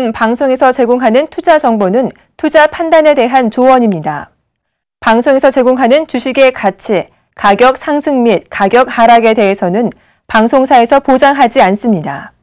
지금 방송에서 제공하는 투자 정보는 투자 판단에 대한 조언입니다. 방송에서 제공하는 주식의 가치, 가격 상승 및 가격 하락에 대해서는 방송사에서 보장하지 않습니다.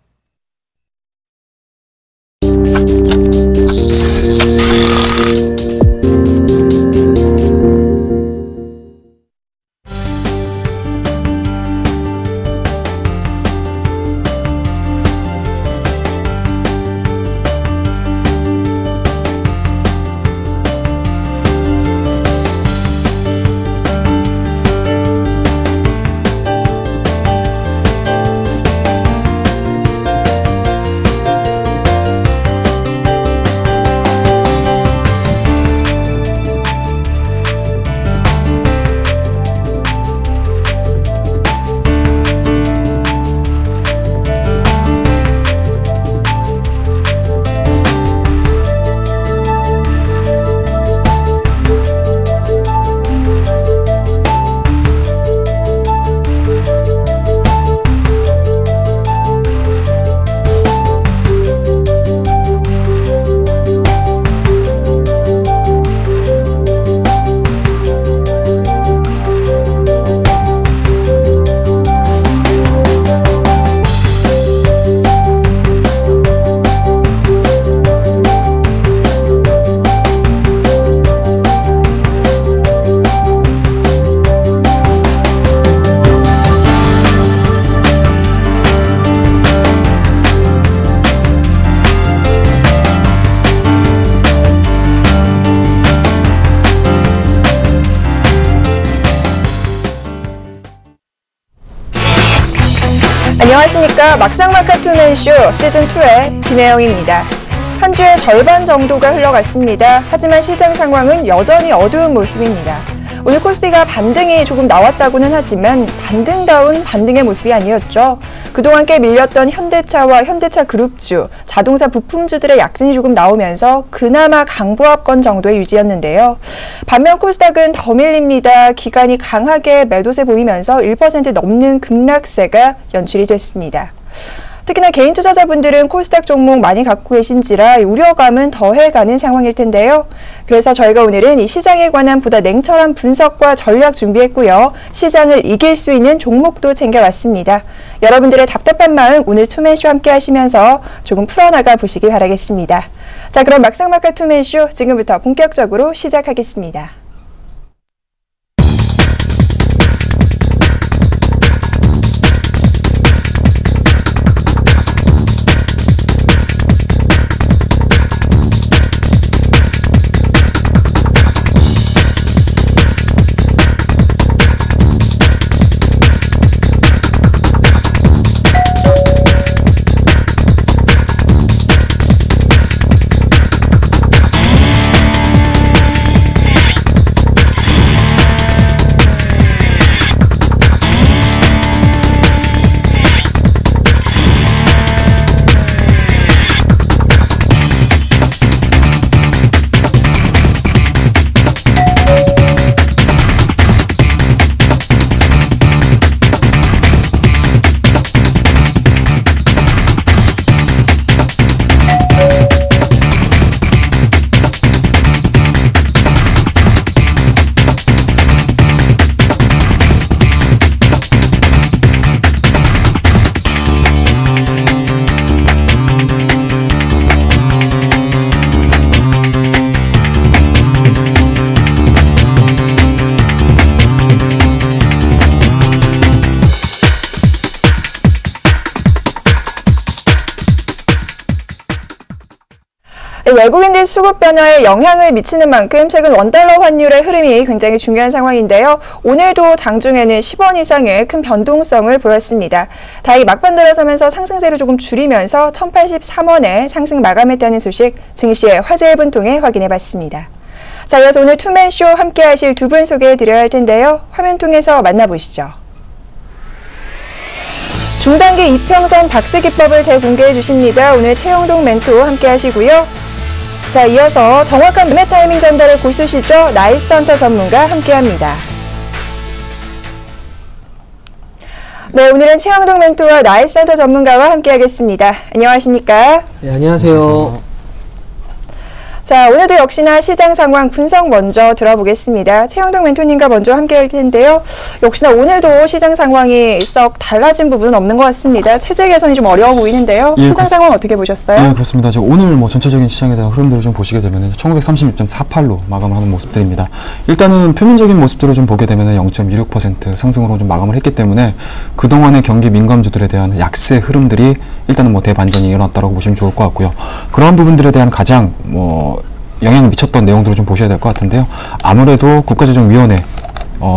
안녕하십니까. 막상막하 투맨쇼 시즌2의 김혜영입니다. 한 주의 절반 정도가 흘러갔습니다. 하지만 시장 상황은 여전히 어두운 모습입니다. 오늘 코스피가 반등이 조금 나왔다고는 하지만 반등다운 반등의 모습이 아니었죠. 그동안 꽤 밀렸던 현대차와 현대차 그룹주, 자동차 부품주들의 약진이 조금 나오면서 그나마 강보합권 정도의 유지였는데요. 반면 코스닥은 더 밀립니다. 기관이 강하게 매도세 보이면서 1% 넘는 급락세가 연출이 됐습니다. 특히나 개인 투자자분들은 코스닥 종목 많이 갖고 계신지라 우려감은 더해가는 상황일 텐데요. 그래서 저희가 오늘은 이 시장에 관한 보다 냉철한 분석과 전략 준비했고요. 시장을 이길 수 있는 종목도 챙겨왔습니다. 여러분들의 답답한 마음 오늘 투맨쇼 함께 하시면서 조금 풀어나가 보시기 바라겠습니다. 자, 그럼 막상막하 투맨쇼 지금부터 본격적으로 시작하겠습니다. 외국인들 수급 변화에 영향을 미치는 만큼 최근 원달러 환율의 흐름이 굉장히 중요한 상황인데요. 오늘도 장중에는 10원 이상의 큰 변동성을 보였습니다. 다이 막판 들어서면서 상승세를 조금 줄이면서 1083원에 상승 마감했다는 소식 증시의 화제 1분 통해 확인해봤습니다. 자, 이어서 오늘 투맨쇼 함께 하실 두 분 소개해드려야 할 텐데요. 화면 통해서 만나보시죠. 중단기 이평선 박스 기법을 대공개해 주십니다. 오늘 최영동 멘토 함께 하시고요. 자, 이어서 정확한 매매 타이밍 전달의 고수시죠. 나이스헌터 전문가 함께합니다. 네, 오늘은 최영동 멘토와 나이스헌터 전문가와 함께하겠습니다. 안녕하십니까? 네, 안녕하세요. 자, 오늘도 역시나 시장 상황 분석 먼저 들어보겠습니다. 최영동 멘토님과 먼저 함께 할 텐데요. 역시나 오늘도 시장 상황이 썩 달라진 부분은 없는 것 같습니다. 체제 개선이 좀 어려워 보이는데요. 예, 시장 상황 어떻게 보셨어요? 네, 그렇습니다. 오늘 뭐 전체적인 시장에 대한 흐름들을 좀 보시게 되면 1936.48로 마감을 하는 모습들입니다. 일단은 표면적인 모습들을 좀 보게 되면 0.26% 상승으로 좀 마감을 했기 때문에 그동안의 경기 민감주들에 대한 약세 흐름들이 일단은 뭐 대반전이 일어났다고 보시면 좋을 것 같고요. 그러한 부분들에 대한 가장 영향을 미쳤던 내용들을 좀 보셔야 될 것 같은데요. 아무래도 국가재정위원회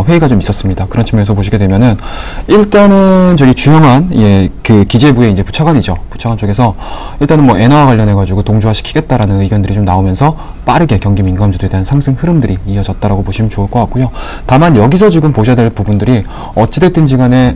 회의가 좀 있었습니다. 그런 측면에서 보시게 되면은 일단은 저기 주영한 그 기재부의 이제 부차관이죠. 부차관 쪽에서 일단은 뭐 엔화와 관련해 가지고 동조화 시키겠다라는 의견들이 좀 나오면서 빠르게 경기 민감주들에 대한 상승 흐름들이 이어졌다라고 보시면 좋을 것 같고요. 다만 여기서 지금 보셔야 될 부분들이 어찌됐든지 간에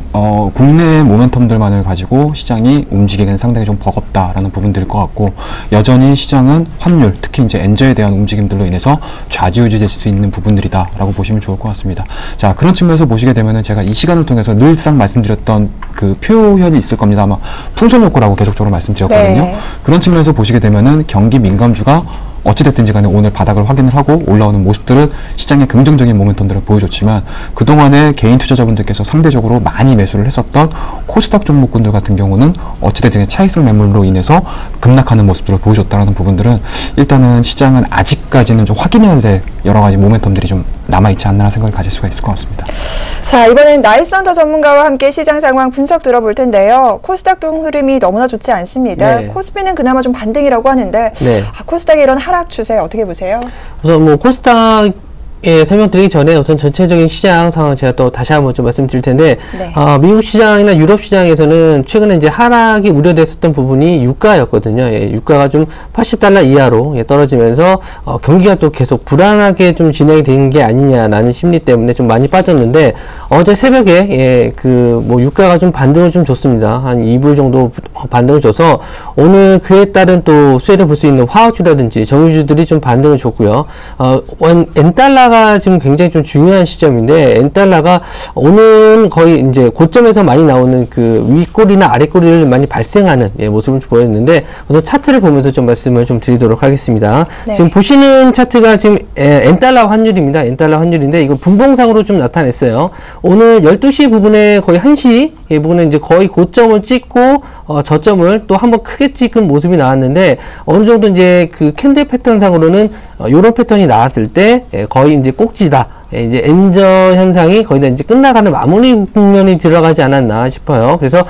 국내의 모멘텀들만을 가지고 시장이 움직이기는 상당히 좀 버겁다라는 부분들일 것 같고, 여전히 시장은 환율, 특히 이제 엔저에 대한 움직임들로 인해서 좌지우지될 수 있는 부분들이다라고 보시면 좋을 것 같습니다. 자, 그런 측면에서 보시게 되면은 제가 이 시간을 통해서 늘상 말씀드렸던 그 표현이 있을 겁니다. 아마 풍선 효과라고 계속적으로 말씀드렸거든요. 네. 그런 측면에서 보시게 되면은 경기 민감주가 어찌됐든지 간에 오늘 바닥을 확인을 하고 올라오는 모습들은 시장의 긍정적인 모멘텀들을 보여줬지만, 그동안에 개인 투자자분들께서 상대적으로 많이 매수를 했었던 코스닥 종목군들 같은 경우는 어찌됐든 차익성 매물로 인해서 급락하는 모습들을 보여줬다는 부분들은 일단은 시장은 아직까지는 좀 확인해야 될 여러 가지 모멘텀들이 좀 남아있지 않나 생각을 가질 수가 있을 것 같습니다. 자, 이번엔 나이스헌터 전문가와 함께 시장 상황 분석 들어볼 텐데요. 코스닥 동 흐름이 너무나 좋지 않습니다. 네. 코스피는 그나마 좀 반등이라고 하는데 네. 코스닥의 이런 하락 추세 어떻게 보세요? 우선 뭐 코스닥 설명드리기 전에 우선 전체적인 시장 상황 제가 또 다시 한번 좀 말씀드릴 텐데, 네. 미국 시장이나 유럽 시장에서는 최근에 이제 하락이 우려됐었던 부분이 유가였거든요. 유가가 좀 $80 이하로 떨어지면서 경기가 또 계속 불안하게 좀 진행이 되는 게 아니냐라는 심리 때문에 좀 많이 빠졌는데, 어제 새벽에 유가가 좀 반등을 좀 줬습니다. 한 2불 정도 반등을 줘서 오늘 그에 따른 또 수혜를 볼 수 있는 화학주라든지 정유주들이 좀 반등을 줬고요. 엔달러가 지금 굉장히 좀 중요한 시점인데, 엔달러가 오늘 거의 이제 고점에서 많이 나오는 그 윗꼬리나 아랫꼬리를 많이 발생하는 모습을 보였는데, 그래서 차트를 보면서 좀 말씀을 좀 드리도록 하겠습니다. 네. 지금 보시는 차트가 지금 엔달러 환율입니다. 엔달러 환율인데 이거 분봉상으로 좀 나타냈어요. 오늘 12시 부분에 거의 1시 부분에 이제 거의 고점을 찍고 저점을 또 한번 크게 찍은 모습이 나왔는데, 어느 정도 이제 그 캔들 패턴상으로는 요런 패턴이 나왔을 때 거의 이제 꼭지다. 이제 엔저 현상이 거의 다 이제 끝나가는 마무리 국면이 들어가지 않았나 싶어요. 그래서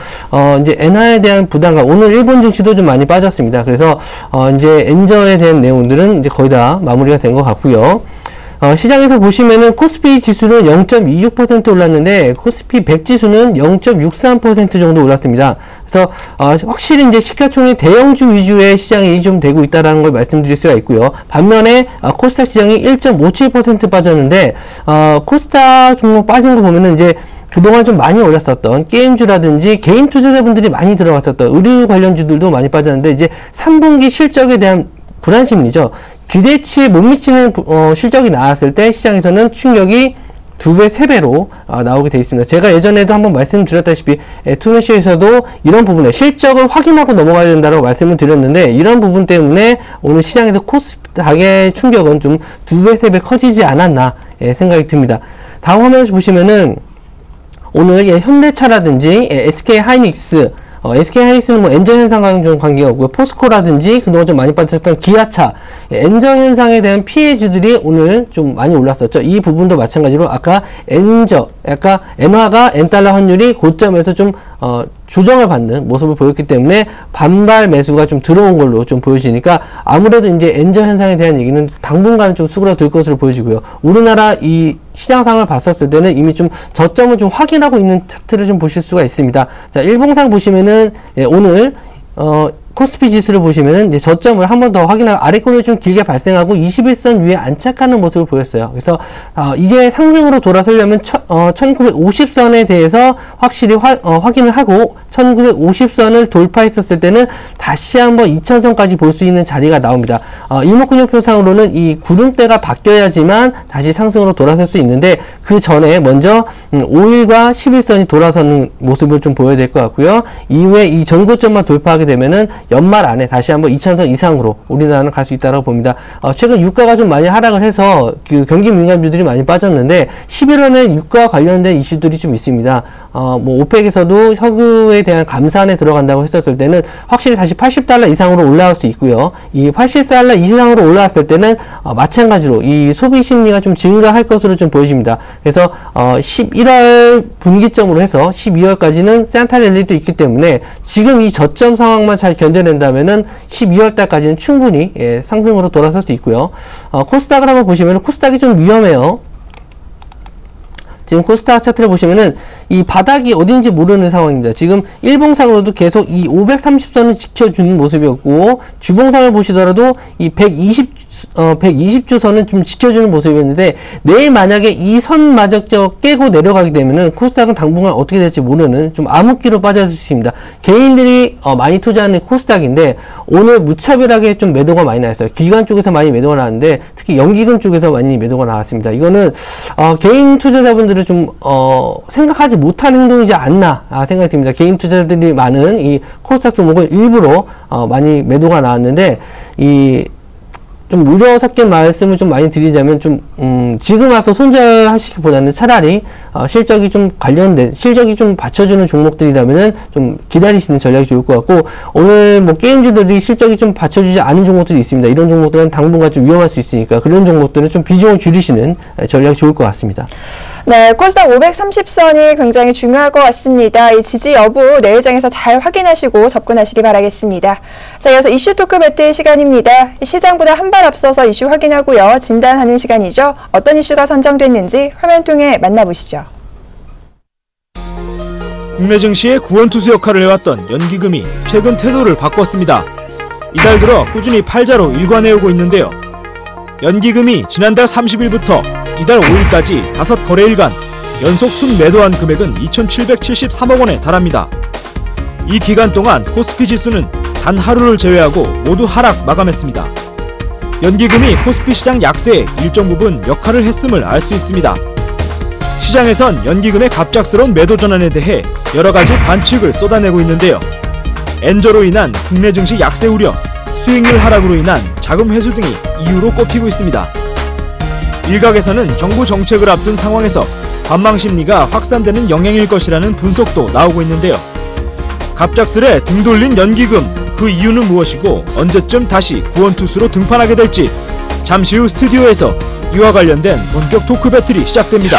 이제 엔화에 대한 부담감, 오늘 일본 증시도 좀 많이 빠졌습니다. 그래서 이제 엔저에 대한 내용들은 이제 거의 다 마무리가 된 것 같고요. 시장에서 보시면은 코스피 지수는 0.26% 올랐는데 코스피 100 지수는 0.63% 정도 올랐습니다. 그래서 확실히 이제 시가총액 대형주 위주의 시장이 좀 되고 있다라는 걸 말씀드릴 수가 있고요. 반면에 코스닥 시장이 1.57% 빠졌는데 코스닥 종목 빠진 거 보면은 이제 그동안 좀 많이 올랐었던 게임주라든지 개인 투자자분들이 많이 들어갔었던 의류 관련주들도 많이 빠졌는데, 이제 3분기 실적에 대한 불안 심리죠. 기대치에 못 미치는 실적이 나왔을 때 시장에서는 충격이 2배, 3배로 나오게 되어 있습니다. 제가 예전에도 한번 말씀드렸다시피 투매쇼에서도 이런 부분에 실적을 확인하고 넘어가야 된다고 말씀을 드렸는데, 이런 부분 때문에 오늘 시장에서 코스닥의 충격은 좀 2배, 3배 커지지 않았나 생각이 듭니다. 다음 화면에서 보시면은 오늘 현대차라든지 SK하이닉스, SK하이닉스는 뭐 엔저 현상과는 좀 관계가 없고요. 포스코라든지 그동안 좀 많이 빠졌던 기아차, 엔저 현상에 대한 피해주들이 오늘 좀 많이 올랐었죠. 이 부분도 마찬가지로 아까 엔저, 약간 엔화가 엔달러 환율이 고점에서 좀 조정을 받는 모습을 보였기 때문에 반발 매수가 좀 들어온 걸로 좀 보여지니까, 아무래도 이제 엔저 현상에 대한 얘기는 당분간 좀 수그러들 것으로 보여지고요. 우리나라 이 시장 상황을 봤었을 때는 이미 좀 저점을 좀 확인하고 있는 차트를 좀 보실 수가 있습니다. 자, 일봉상 보시면은 오늘 코스피 지수를 보시면은 이제 저점을 한 번 더 확인하고 아래꼬리를 좀 길게 발생하고 21선 위에 안착하는 모습을 보였어요. 그래서 이제 상승으로 돌아서려면 1950선에 대해서 확실히 확인을 하고 1950선을 돌파했었을 때는 다시 한번 2000선까지 볼 수 있는 자리가 나옵니다. 일목균형표상으로는 이 구름대가 바뀌어야지만 다시 상승으로 돌아설 수 있는데, 그 전에 먼저 5일과 11선이 돌아서는 모습을 좀 보여야 될 것 같고요. 이후에 이 전고점만 돌파하게 되면은 연말 안에 다시 한번 2,000선 이상으로 우리나라는 갈 수 있다고 봅니다. 최근 유가가 좀 많이 하락을 해서 그 경기 민감주들이 많이 빠졌는데 11월에는 유가 관련된 이슈들이 좀 있습니다. 뭐 오펙에서도 석유에 대한 감산에 들어간다고 했었을 때는 확실히 다시 $80 이상으로 올라갈 수 있고요. 이 $80 이상으로 올라왔을 때는 마찬가지로 이 소비 심리가 좀 증가할 것으로 좀 보여집니다. 그래서 11월 분기점으로 해서 12월까지는 센터랠리도 있기 때문에 지금 이 저점 상황만 잘 견뎌낸다면은 12월 달까지는 충분히 상승으로 돌아설 수 있고요. 코스닥을 한번 보시면 코스닥이 좀 위험해요. 지금 코스닥 차트를 보시면은 이 바닥이 어딘지 모르는 상황입니다. 지금 일봉상으로도 계속 이 530선을 지켜주는 모습이었고, 주봉상을 보시더라도 이 120주선은 좀 지켜주는 모습이었는데, 내일 만약에 이 선마저 깨고 내려가게 되면은 코스닥은 당분간 어떻게 될지 모르는 좀 암흑기로 빠질 수 있습니다. 개인들이 많이 투자하는 코스닥인데, 오늘 무차별하게 좀 매도가 많이 나왔어요. 기관 쪽에서 많이 매도가 나왔는데, 특히 연기금 쪽에서 많이 매도가 나왔습니다. 이거는 개인 투자자분들을 좀 생각하지 못한 행동이지 않나 생각이 듭니다. 개인 투자자들이 많은 이 코스닥 종목을 일부러 많이 매도가 나왔는데, 좀 우려 섞인 말씀을 좀 많이 드리자면 지금 와서 손절하시기보다는 차라리 실적이 좀 관련된, 실적이 좀 받쳐주는 종목들이라면은 좀 기다리시는 전략이 좋을 것 같고, 오늘 뭐 게임주들이 실적이 좀 받쳐주지 않은 종목들이 있습니다. 이런 종목들은 당분간 좀 위험할 수 있으니까 그런 종목들은 좀 비중을 줄이시는 전략이 좋을 것 같습니다. 네, 코스닥 530선이 굉장히 중요할 것 같습니다. 이 지지 여부 내일장에서 잘 확인하시고 접근하시기 바라겠습니다. 자, 이어서 이슈 토크 배틀 시간입니다. 시장보다 한 발 앞서서 이슈 확인하고요. 진단하는 시간이죠. 어떤 이슈가 선정됐는지 화면 통해 만나보시죠. 국내 증시의 구원투수 역할을 해왔던 연기금이 최근 태도를 바꿨습니다. 이달 들어 꾸준히 팔자로 일관해오고 있는데요. 연기금이 지난달 30일부터 이달 5일까지 5거래일간 연속 순매도한 금액은 2,773억 원에 달합니다. 이 기간 동안 코스피 지수는 단 하루를 제외하고 모두 하락 마감했습니다. 연기금이 코스피 시장 약세에 일정 부분 역할을 했음을 알 수 있습니다. 시장에선 연기금의 갑작스러운 매도 전환에 대해 여러가지 관측을 쏟아내고 있는데요. 엔저로 인한 국내 증시 약세 우려, 수익률 하락으로 인한 자금 회수 등이 이유로 꼽히고 있습니다. 일각에서는 정부 정책을 앞둔 상황에서 관망 심리가 확산되는 영향일 것이라는 분석도 나오고 있는데요. 갑작스레 등 돌린 연기금, 그 이유는 무엇이고 언제쯤 다시 구원투수로 등판하게 될지, 잠시 후 스튜디오에서 이와 관련된 본격 토크 배틀이 시작됩니다.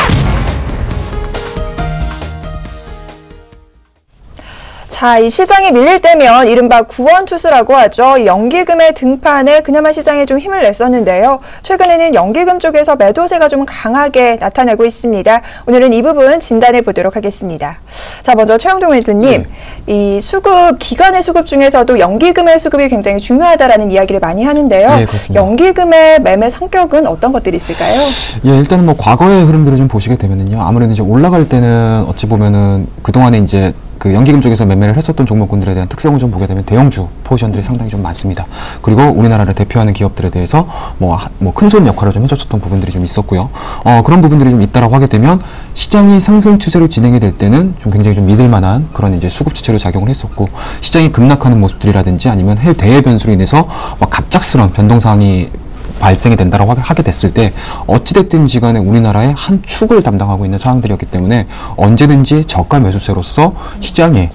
자, 이 시장이 밀릴 때면 이른바 구원투수라고 하죠. 연기금의 등판에 그나마 시장에 좀 힘을 냈었는데요. 최근에는 연기금 쪽에서 매도세가 좀 강하게 나타나고 있습니다. 오늘은 이 부분 진단해 보도록 하겠습니다. 자, 먼저 최영동 회장님, 이 수급, 기관의 수급 중에서도 연기금의 수급이 굉장히 중요하다라는 이야기를 많이 하는데요. 네, 그렇습니다. 연기금의 매매 성격은 어떤 것들이 있을까요? 예, 일단은 뭐 과거의 흐름들을 좀 보시게 되면은요, 아무래도 이제 올라갈 때는 어찌 보면은 그동안에 이제 그 연기금 쪽에서 매매를 했었던 종목군들에 대한 특성을 좀 보게 되면 대형주 포지션들이 상당히 좀 많습니다. 그리고 우리나라를 대표하는 기업들에 대해서 뭐 큰 손 역할을 좀 해줬었던 부분들이 좀 있었고요. 그런 부분들이 좀 있다라고 하게 되면 시장이 상승 추세로 진행이 될 때는 좀 굉장히 좀 믿을 만한 그런 이제 수급 주체로 작용을 했었고, 시장이 급락하는 모습들이라든지 아니면 대외 변수로 인해서 갑작스러운 변동 사항이 발생이 된다라고 하게 됐을 때 어찌됐든지 간에 우리나라의 한 축을 담당하고 있는 상황들이었기 때문에 언제든지 저가 매수세로서 시장에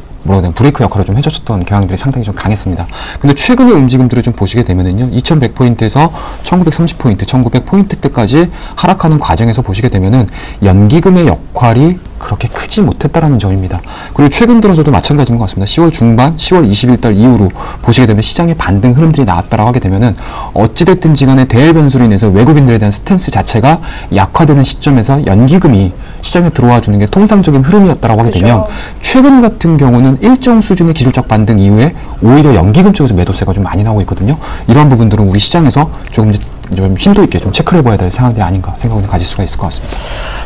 브레이크 역할을 좀 해줬었던 경향들이 상당히 좀 강했습니다. 근데 최근의 움직임들을 좀 보시게 되면은요, 2100포인트에서 1930포인트, 1900포인트대까지 하락하는 과정에서 보시게 되면은 연기금의 역할이 그렇게 크지 못했다라는 점입니다. 그리고 최근 들어서도 마찬가지인 것 같습니다. 10월 중반, 10월 20일 이후로 보시게 되면 시장의 반등 흐름들이 나왔다라고 하게 되면은 어찌됐든지 간에 대외 변수로 인해서 외국인들에 대한 스탠스 자체가 약화되는 시점에서 연기금이 시장에 들어와 주는 게 통상적인 흐름이었다라고 하게 되면, 최근 같은 경우는 일정 수준의 기술적 반등 이후에 오히려 연기금 쪽에서 매도세가 좀 많이 나오고 있거든요. 이러한 부분들은 우리 시장에서 조금 이제 좀 심도 있게 좀 체크를 해봐야 될 상황들이 아닌가 생각을 가질 수가 있을 것 같습니다.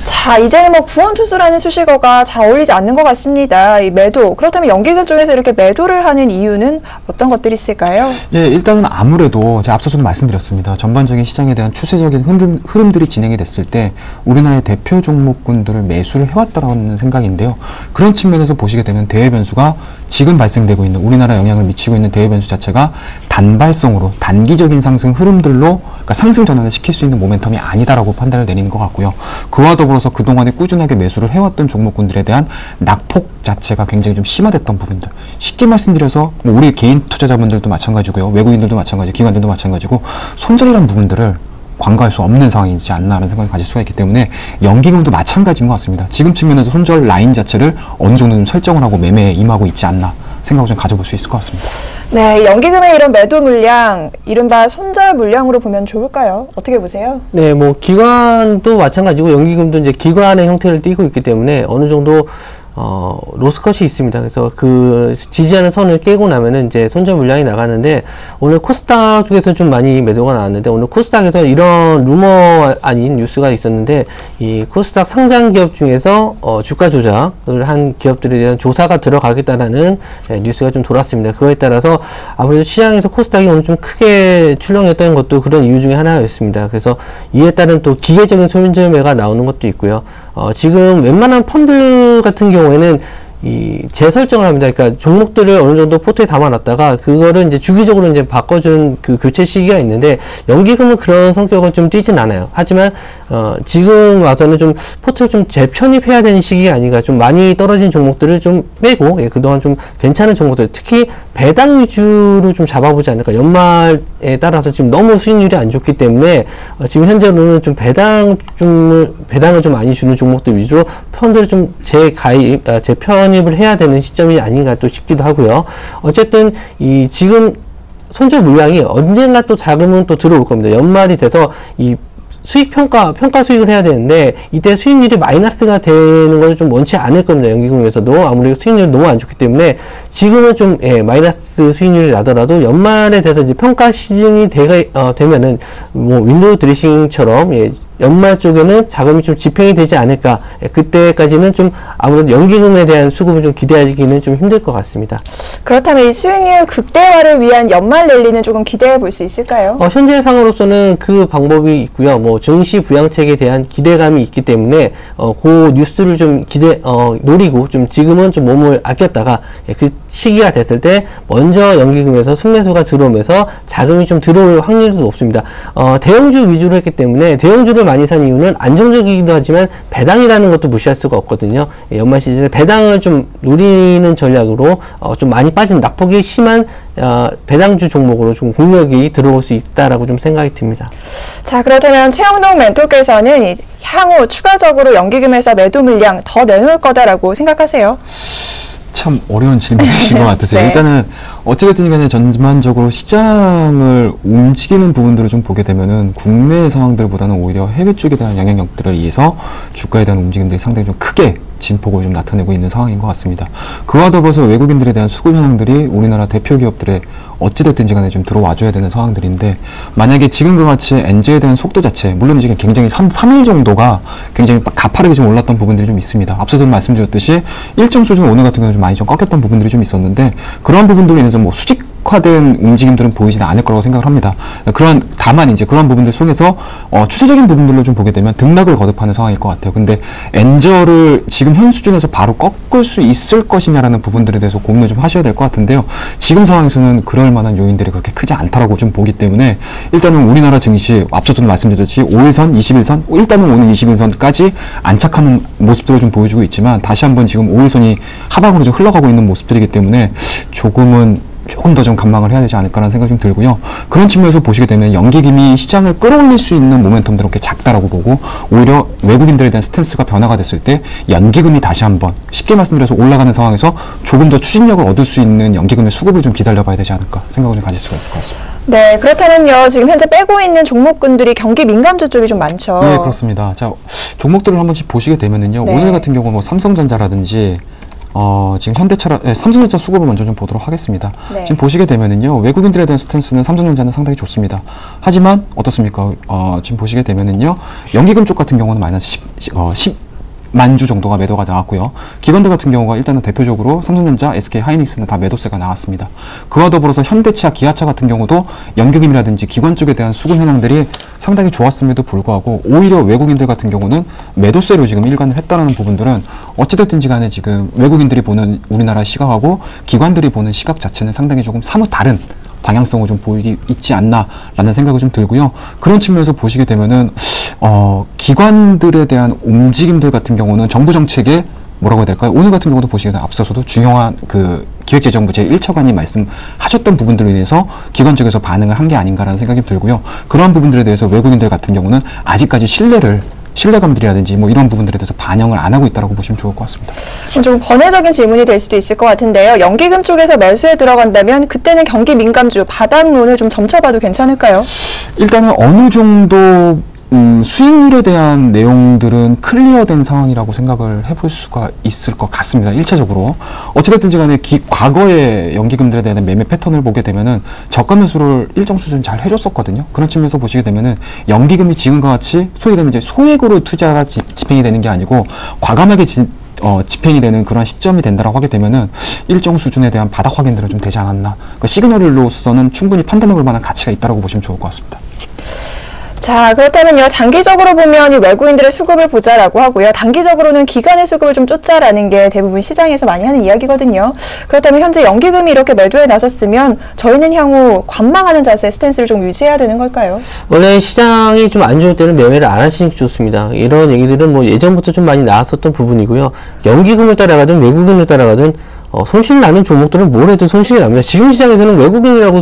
자, 이제는 뭐 구원투수라는 수식어가 잘 어울리지 않는 것 같습니다. 이 매도. 그렇다면 연기금 쪽에서 이렇게 매도를 하는 이유는 어떤 것들이 있을까요? 예, 일단은 아무래도 제가 앞서서도 말씀드렸습니다. 전반적인 시장에 대한 추세적인 흐름들이 진행이 됐을 때 우리나라의 대표 종목군들을 매수를 해왔다라는 생각인데요. 그런 측면에서 보시게 되면 대외 변수가 지금 발생되고 있는 우리나라 영향을 미치고 있는 대외 변수 자체가 단발성으로 단기적인 상승 흐름들로 그러니까 상승 전환을 시킬 수 있는 모멘텀이 아니다라고 판단을 내리는 것 같고요. 그와 더불어서 그동안에 꾸준하게 매수를 해왔던 종목군들에 대한 낙폭 자체가 굉장히 좀 심화됐던 부분들. 쉽게 말씀드려서 뭐 우리 개인 투자자분들도 마찬가지고요. 외국인들도 마찬가지, 기관들도 마찬가지고 손절이라는 부분들을 관가할 수 없는 상황이지 않나라는 생각을 가질 수가 있기 때문에 연기금도 마찬가지인 것 같습니다. 지금 측면에서 손절 라인 자체를 어느 정도 좀 설정을 하고 매매에 임하고 있지 않나 생각을 좀 가져볼 수 있을 것 같습니다. 네, 연기금의 이런 매도 물량, 이른바 손절 물량으로 보면 좋을까요? 어떻게 보세요? 네, 뭐 기관도 마찬가지고 연기금도 이제 기관의 형태를 띠고 있기 때문에 어느 정도 로스컷이 있습니다. 그래서 그 지지하는 선을 깨고 나면은 이제 손절 물량이 나가는데 오늘 코스닥 쪽에서 좀 많이 매도가 나왔는데 오늘 코스닥에서 이런 루머 아닌 뉴스가 있었는데 이 코스닥 상장 기업 중에서 주가 조작을 한 기업들에 대한 조사가 들어가겠다라는 뉴스가 좀 돌았습니다. 그거에 따라서 아무래도 시장에서 코스닥이 오늘 좀 크게 출렁였던 것도 그런 이유 중에 하나였습니다. 그래서 이에 따른 또 기계적인 손절 매가 나오는 것도 있고요. 지금 웬만한 펀드 같은 경우에는 이 재설정을 합니다. 그러니까 종목들을 어느 정도 포트에 담아놨다가 그거를 이제 주기적으로 이제 바꿔주는 그 교체 시기가 있는데 연기금은 그런 성격은 좀 띄진 않아요. 하지만 지금 와서는 좀 포트를 좀 재편입해야 되는 시기가 아닌가. 좀 많이 떨어진 종목들을 좀 빼고 그동안 좀 괜찮은 종목들 특히 배당 위주로 좀 잡아보지 않을까. 연말에 따라서 지금 너무 수익률이 안 좋기 때문에 지금 현재로는 좀 배당을 좀 많이 주는 종목들 위주로 펀드를 좀 재편입을 해야 되는 시점이 아닌가 또 싶기도 하고요. 어쨌든 이 지금 손절 물량이 언젠가 또 자금은 또 들어올 겁니다. 연말이 돼서 이 평가 수익을 해야 되는데 이때 수익률이 마이너스가 되는 것을 좀 원치 않을 겁니다. 연기금에서도 아무래도 수익률이 너무 안 좋기 때문에 지금은 좀 마이너스 수익률이 나더라도 연말에 돼서 이제 평가 시즌이 되면은 뭐 윈도우 드레싱처럼 연말 쪽에는 자금이 좀 집행이 되지 않을까. 그때까지는 좀 아무래도 연기금에 대한 수급을 좀 기대하기는 좀 힘들 것 같습니다. 그렇다면 이 수익률 극대화를 위한 연말 랠리는 조금 기대해 볼 수 있을까요? 현재 상으로서는 그 방법이 있고요. 뭐 증시 부양책에 대한 기대감이 있기 때문에 그 뉴스를 좀 노리고 좀 지금은 좀 몸을 아꼈다가 그 시기가 됐을 때 먼저 연기금에서 순매수가 들어오면서 자금이 좀 들어올 확률도 높습니다. 대형주 위주로 했기 때문에 대형주를 많이 산 이유는 안정적이기도 하지만 배당이라는 것도 무시할 수가 없거든요. 연말 시즌에 배당을 좀 노리는 전략으로 좀 많이 빠진 낙폭이 심한 배당주 종목으로 좀 공격이 들어올 수 있다라고 좀 생각이 듭니다. 자, 그렇다면 최영동 멘토께서는 향후 추가적으로 연기금에서 매도 물량 더 내놓을 거다라고 생각하세요? 참 어려운 질문이신 것 같으세요. 네. 일단은 어찌됐든 간에 전반적으로 시장을 움직이는 부분들을 좀 보게 되면은 국내 상황들보다는 오히려 해외 쪽에 대한 영향력들을 위해서 주가에 대한 움직임들이 상당히 좀 크게 진폭을 좀 나타내고 있는 상황인 것 같습니다. 그와 더불어서 외국인들에 대한 수급 현황들이 우리나라 대표 기업들의 어찌됐든지 간에 좀 들어와줘야 되는 상황들인데 만약에 지금과 같이 엔저에 대한 속도 자체 물론 지금 굉장히 3일 정도가 굉장히 가파르게 좀 올랐던 부분들이 좀 있습니다. 앞서도 말씀드렸듯이 일정 수준 오늘 같은 경우는 좀 많이 좀 꺾였던 부분들이 좀 있었는데 그런 부분들로 인해서 뭐 수직화된 움직임들은 보이지는 않을 거라고 생각을 합니다. 다만 이제 그런 부분들 속에서 추세적인 부분들로 좀 보게 되면 등락을 거듭하는 상황일 것 같아요. 근데 엔저를 지금 현 수준에서 바로 꺾을 수 있을 것이냐라는 부분들에 대해서 고민을 좀 하셔야 될 것 같은데요. 지금 상황에서는 그럴 만한 요인들이 그렇게 크지 않다라고 좀 보기 때문에 일단은 우리나라 증시 앞서도 말씀드렸듯이 5일선, 21선, 일단은 오는 21선까지 안착하는 모습들을 좀 보여주고 있지만 다시 한번 지금 5일선이 하방으로 좀 흘러가고 있는 모습들이기 때문에 조금 더 좀 관망을 해야 되지 않을까라는 생각이 좀 들고요. 그런 측면에서 보시게 되면 연기금이 시장을 끌어올릴 수 있는 모멘텀들은 그렇게 작다라고 보고 오히려 외국인들에 대한 스탠스가 변화가 됐을 때 연기금이 다시 한번 쉽게 말씀드려서 올라가는 상황에서 조금 더 추진력을 얻을 수 있는 연기금의 수급을 좀 기다려봐야 되지 않을까 생각을 좀 가질 수가 있을 것 같습니다. 네, 그렇다면요. 지금 현재 빼고 있는 종목군들이 경기 민감주 쪽이 좀 많죠. 네, 그렇습니다. 자, 종목들을 한 번씩 보시게 되면은요. 네. 오늘 같은 경우 뭐 삼성전자라든지 지금 삼성전자 수급을 먼저 좀 보도록 하겠습니다. 네. 지금 보시게 되면은요, 외국인들에 대한 스탠스는 삼성전자는 상당히 좋습니다. 하지만 어떻습니까? 지금 보시게 되면은요, 연기금 쪽 같은 경우는 마이너스 10만 주 정도가 매도가 나왔고요. 기관들 같은 경우가 일단은 대표적으로 삼성전자, SK 하이닉스는 다 매도세가 나왔습니다. 그와 더불어서 현대차, 기아차 같은 경우도 연기금이라든지 기관 쪽에 대한 수급 현황들이 상당히 좋았음에도 불구하고 오히려 외국인들 같은 경우는 매도세로 지금 일관을 했다는 부분들은 어찌됐든지 간에 지금 외국인들이 보는 우리나라 시각하고 기관들이 보는 시각 자체는 상당히 조금 사뭇 다른 방향성을 좀 보이기 있지 않나라는 생각이 좀 들고요. 그런 측면에서 보시게 되면은 기관들에 대한 움직임들 같은 경우는 정부 정책에 뭐라고 해야 될까요? 오늘 같은 경우도 보시게 되면 앞서서도 중요한 그 기획재정부 제1차관이 말씀하셨던 부분들로 인해서 기관 쪽에서 반응을 한 게 아닌가라는 생각이 들고요. 그러한 부분들에 대해서 외국인들 같은 경우는 아직까지 신뢰감들이라든지 뭐 이런 부분들에 대해서 반영을 안 하고 있다고 보시면 좋을 것 같습니다. 좀 번외적인 질문이 될 수도 있을 것 같은데요. 연기금 쪽에서 매수에 들어간다면 그때는 경기 민감주 바닥론을 좀 점쳐봐도 괜찮을까요? 일단은 어느 정도 수익률에 대한 내용들은 클리어된 상황이라고 생각을 해볼 수가 있을 것 같습니다. 1차적으로. 어찌됐든지 간에 과거의 연기금들에 대한 매매 패턴을 보게 되면은 저가 매수를 일정 수준 잘 해줬었거든요. 그런 측면에서 보시게 되면은 연기금이 지금과 같이 소위 되면 이제 소액으로 투자가 집행이 되는 게 아니고 과감하게 집행이 되는 그런 시점이 된다라고 하게 되면은 일정 수준에 대한 바닥 확인들은 좀 되지 않았나. 그러니까 시그널로서는 충분히 판단해볼 만한 가치가 있다라고 보시면 좋을 것 같습니다. 자, 그렇다면요. 장기적으로 보면 이 외국인들의 수급을 보자라고 하고요. 단기적으로는 기관의 수급을 좀 쫓자라는 게 대부분 시장에서 많이 하는 이야기거든요. 그렇다면 현재 연기금이 이렇게 매도에 나섰으면 저희는 향후 관망하는 자세, 스탠스를 좀 유지해야 되는 걸까요? 원래 시장이 좀 안 좋을 때는 매매를 안 하시는 게 좋습니다. 이런 얘기들은 뭐 예전부터 좀 많이 나왔었던 부분이고요. 연기금을 따라가든 외국인을 따라가든 손실 나는 종목들은 뭘 해도 손실이 납니다. 지금 시장에서는 외국인이라고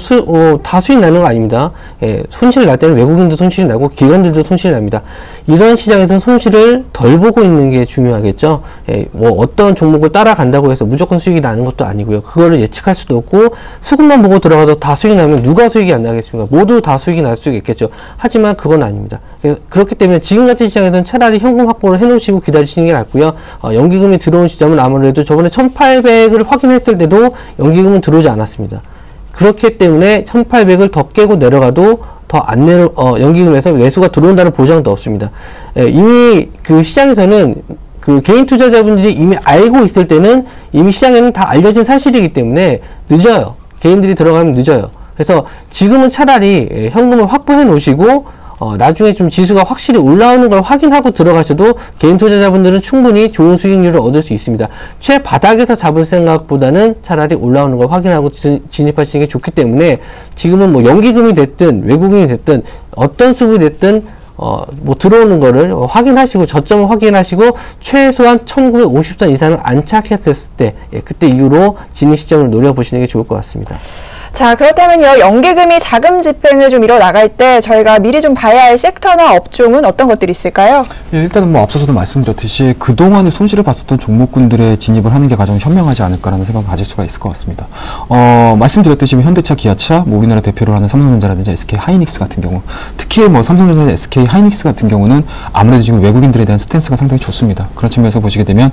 다 수익 나는 거 아닙니다. 예, 손실 날 때는 외국인도 손실이 나고 기관들도 손실이 납니다. 이런 시장에서는 손실을 덜 보고 있는 게 중요하겠죠. 예, 뭐 어떤 종목을 따라간다고 해서 무조건 수익이 나는 것도 아니고요. 그거를 예측할 수도 없고 수급만 보고 들어가서 다 수익 나면 누가 수익이 안 나겠습니까? 모두 다 수익이 날 수 있겠죠. 하지만 그건 아닙니다. 그렇기 때문에 지금 같은 시장에서는 차라리 현금 확보를 해놓으시고 기다리시는 게 낫고요. 연기금이 들어온 시점은 아무래도 저번에 1800을 확인했을 때도 연기금은 들어오지 않았습니다. 그렇기 때문에 1800을 더 깨고 내려가도 더 연기금에서 매수가 들어온다는 보장도 없습니다. 이미 그 시장에서는 그 개인 투자자분들이 이미 알고 있을 때는 이미 시장에는 다 알려진 사실이기 때문에 늦어요. 개인들이 들어가면 늦어요. 그래서 지금은 차라리 현금을 확보해 놓으시고 나중에 좀 지수가 확실히 올라오는 걸 확인하고 들어가셔도 개인 투자자분들은 충분히 좋은 수익률을 얻을 수 있습니다. 최바닥에서 잡을 생각보다는 차라리 올라오는 걸 확인하고 진입하시는 게 좋기 때문에 지금은 뭐 연기금이 됐든 외국인이 됐든 어떤 수급이 됐든 뭐 들어오는 거를 확인하시고 저점을 확인하시고 최소한 1950선 이상을 안착했을 때 그때 이후로 진입 시점을 노려보시는 게 좋을 것 같습니다. 자, 그렇다면요. 연기금이 자금 집행을 좀 이뤄나갈 때 저희가 미리 좀 봐야 할 섹터나 업종은 어떤 것들이 있을까요? 예, 일단은 뭐 앞서서도 말씀드렸듯이 그동안에 손실을 봤었던 종목군들에 진입을 하는 게 가장 현명하지 않을까라는 생각을 가질 수가 있을 것 같습니다. 말씀드렸듯이 현대차, 기아차, 뭐 우리나라 대표로 하는 삼성전자라든지 SK 하이닉스 같은 경우, 특히 뭐 삼성전자나 SK 하이닉스 같은 경우는 아무래도 지금 외국인들에 대한 스탠스가 상당히 좋습니다. 그런 측면에서 보시게 되면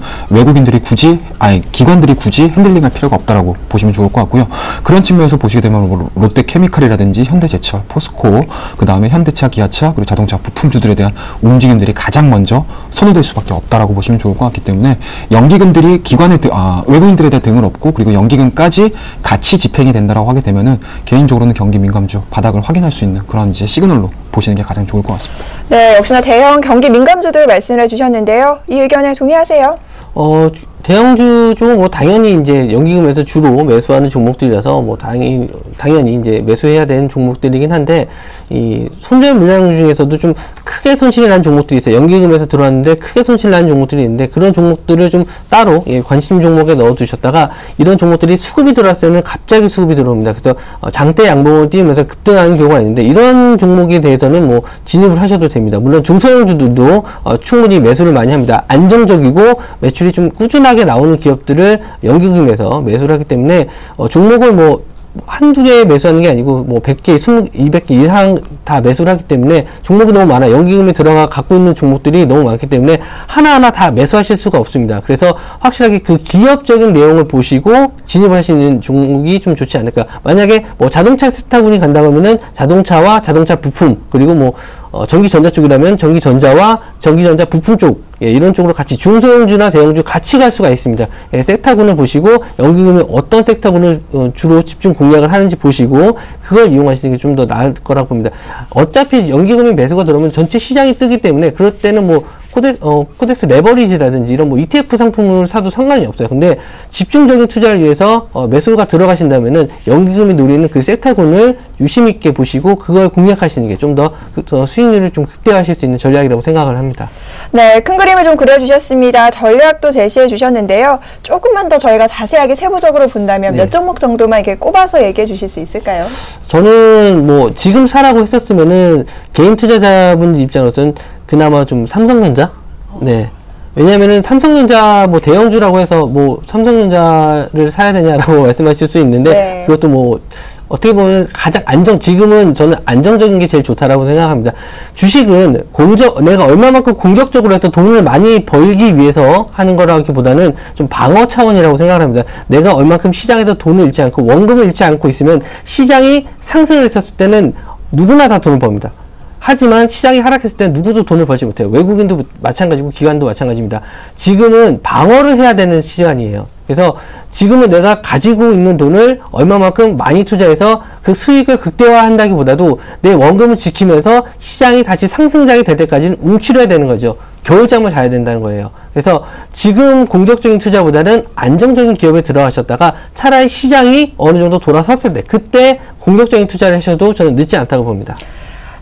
기관들이 굳이 핸들링할 필요가 없다라고 보시면 좋을 것 같고요. 그런 측면에서 보시게 되면 뭐 롯데케미칼이라든지 현대제철, 포스코, 그 다음에 현대차, 기아차, 그리고 자동차 부품주들에 대한 움직임들이 가장 먼저 선호될 수밖에 없다라고 보시면 좋을 것 같기 때문에 연기금들이 외국인들에 대한 등을 업고 그리고 연기금까지 같이 집행이 된다라고 하게 되면은 개인적으로는 경기 민감주 바닥을 확인할 수 있는 그런 이제 시그널로 보시는 게 가장 좋을 것 같습니다. 네, 역시나 대형 경기 민감주들 말씀을 해주셨는데요. 이 의견에 동의하세요? 대형주 중 뭐 당연히 이제 연기금에서 주로 매수하는 종목들이라서 뭐 당연히 이제 매수해야 되는 종목들이긴 한데 이 손절 물량 중에서도 좀 크게 손실이 난 종목들이 있어요. 연기금에서 들어왔는데 크게 손실 나는 종목들이 있는데 그런 종목들을 좀 따로 관심 종목에 넣어두셨다가 이런 종목들이 수급이 들어왔을 때는 갑자기 수급이 들어옵니다. 그래서 장대 양봉을 띄우면서 급등하는 경우가 있는데 이런 종목에 대해서는 뭐 진입을 하셔도 됩니다. 물론 중소형주들도 충분히 매수를 많이 합니다. 안정적이고 매출이 좀 꾸준하게 나오는 기업들을 연기금에서 매수를 하기 때문에 종목을 뭐 한두 개 매수하는 게 아니고 뭐 100개, 20, 200개 이상 다 매수를 하기 때문에 종목이 너무 많아. 연기금이 들어가 갖고 있는 종목들이 너무 많기 때문에 하나하나 다 매수하실 수가 없습니다. 그래서 확실하게 그 기업적인 내용을 보시고 진입하시는 종목이 좀 좋지 않을까. 만약에 뭐 자동차 세타군이 간다고 하면은 자동차와 자동차 부품, 그리고 뭐 전기전자 쪽이라면 전기전자와 전기전자 부품 쪽, 이런 쪽으로 같이 중소형주나 대형주 같이 갈 수가 있습니다. 섹터군을 보시고 연기금이 어떤 섹터군을 주로 집중 공략을 하는지 보시고 그걸 이용하시는 게 좀 더 나을 거라고 봅니다. 어차피 연기금이 매수가 들어오면 전체 시장이 뜨기 때문에 그럴 때는 뭐 코덱스 레버리지라든지 이런 뭐 ETF 상품을 사도 상관이 없어요. 근데 집중적인 투자를 위해서 매수가 들어가신다면은 연기금이 노리는 그 섹터군을 유심 있게 보시고 그걸 공략하시는 게 좀 더 수익률을 좀 극대화하실 수 있는 전략이라고 생각을 합니다. 네, 큰 그림을 좀 그려주셨습니다. 전략도 제시해 주셨는데요. 조금만 더 저희가 자세하게 세부적으로 본다면 몇 종목 정도만 이렇게 꼽아서 얘기해 주실 수 있을까요? 저는 뭐 지금 사라고 했었으면은 개인 투자자분 입장으로서는 그나마 좀 삼성전자? 네. 왜냐면은 삼성전자 뭐 대형주라고 해서 뭐 삼성전자를 사야 되냐라고 말씀하실 수 있는데, 네. 그것도 뭐 어떻게 보면 가장 지금은 저는 안정적인 게 제일 좋다라고 생각합니다. 주식은 내가 얼마만큼 공격적으로 해서 돈을 많이 벌기 위해서 하는 거라기보다는 좀 방어 차원이라고 생각을 합니다. 내가 얼만큼 시장에서 돈을 잃지 않고 원금을 잃지 않고 있으면 시장이 상승을 했었을 때는 누구나 다 돈을 법니다. 하지만 시장이 하락했을 때 누구도 돈을 벌지 못해요. 외국인도 마찬가지고 기관도 마찬가지입니다. 지금은 방어를 해야 되는 시간이에요. 그래서 지금은 내가 가지고 있는 돈을 얼마만큼 많이 투자해서 그 수익을 극대화한다기보다도 내 원금을 지키면서 시장이 다시 상승장이 될 때까지는 움츠려야 되는 거죠. 겨울잠을 자야 된다는 거예요. 그래서 지금 공격적인 투자보다는 안정적인 기업에 들어가셨다가 차라리 시장이 어느 정도 돌아섰을 때 그때 공격적인 투자를 하셔도 저는 늦지 않다고 봅니다.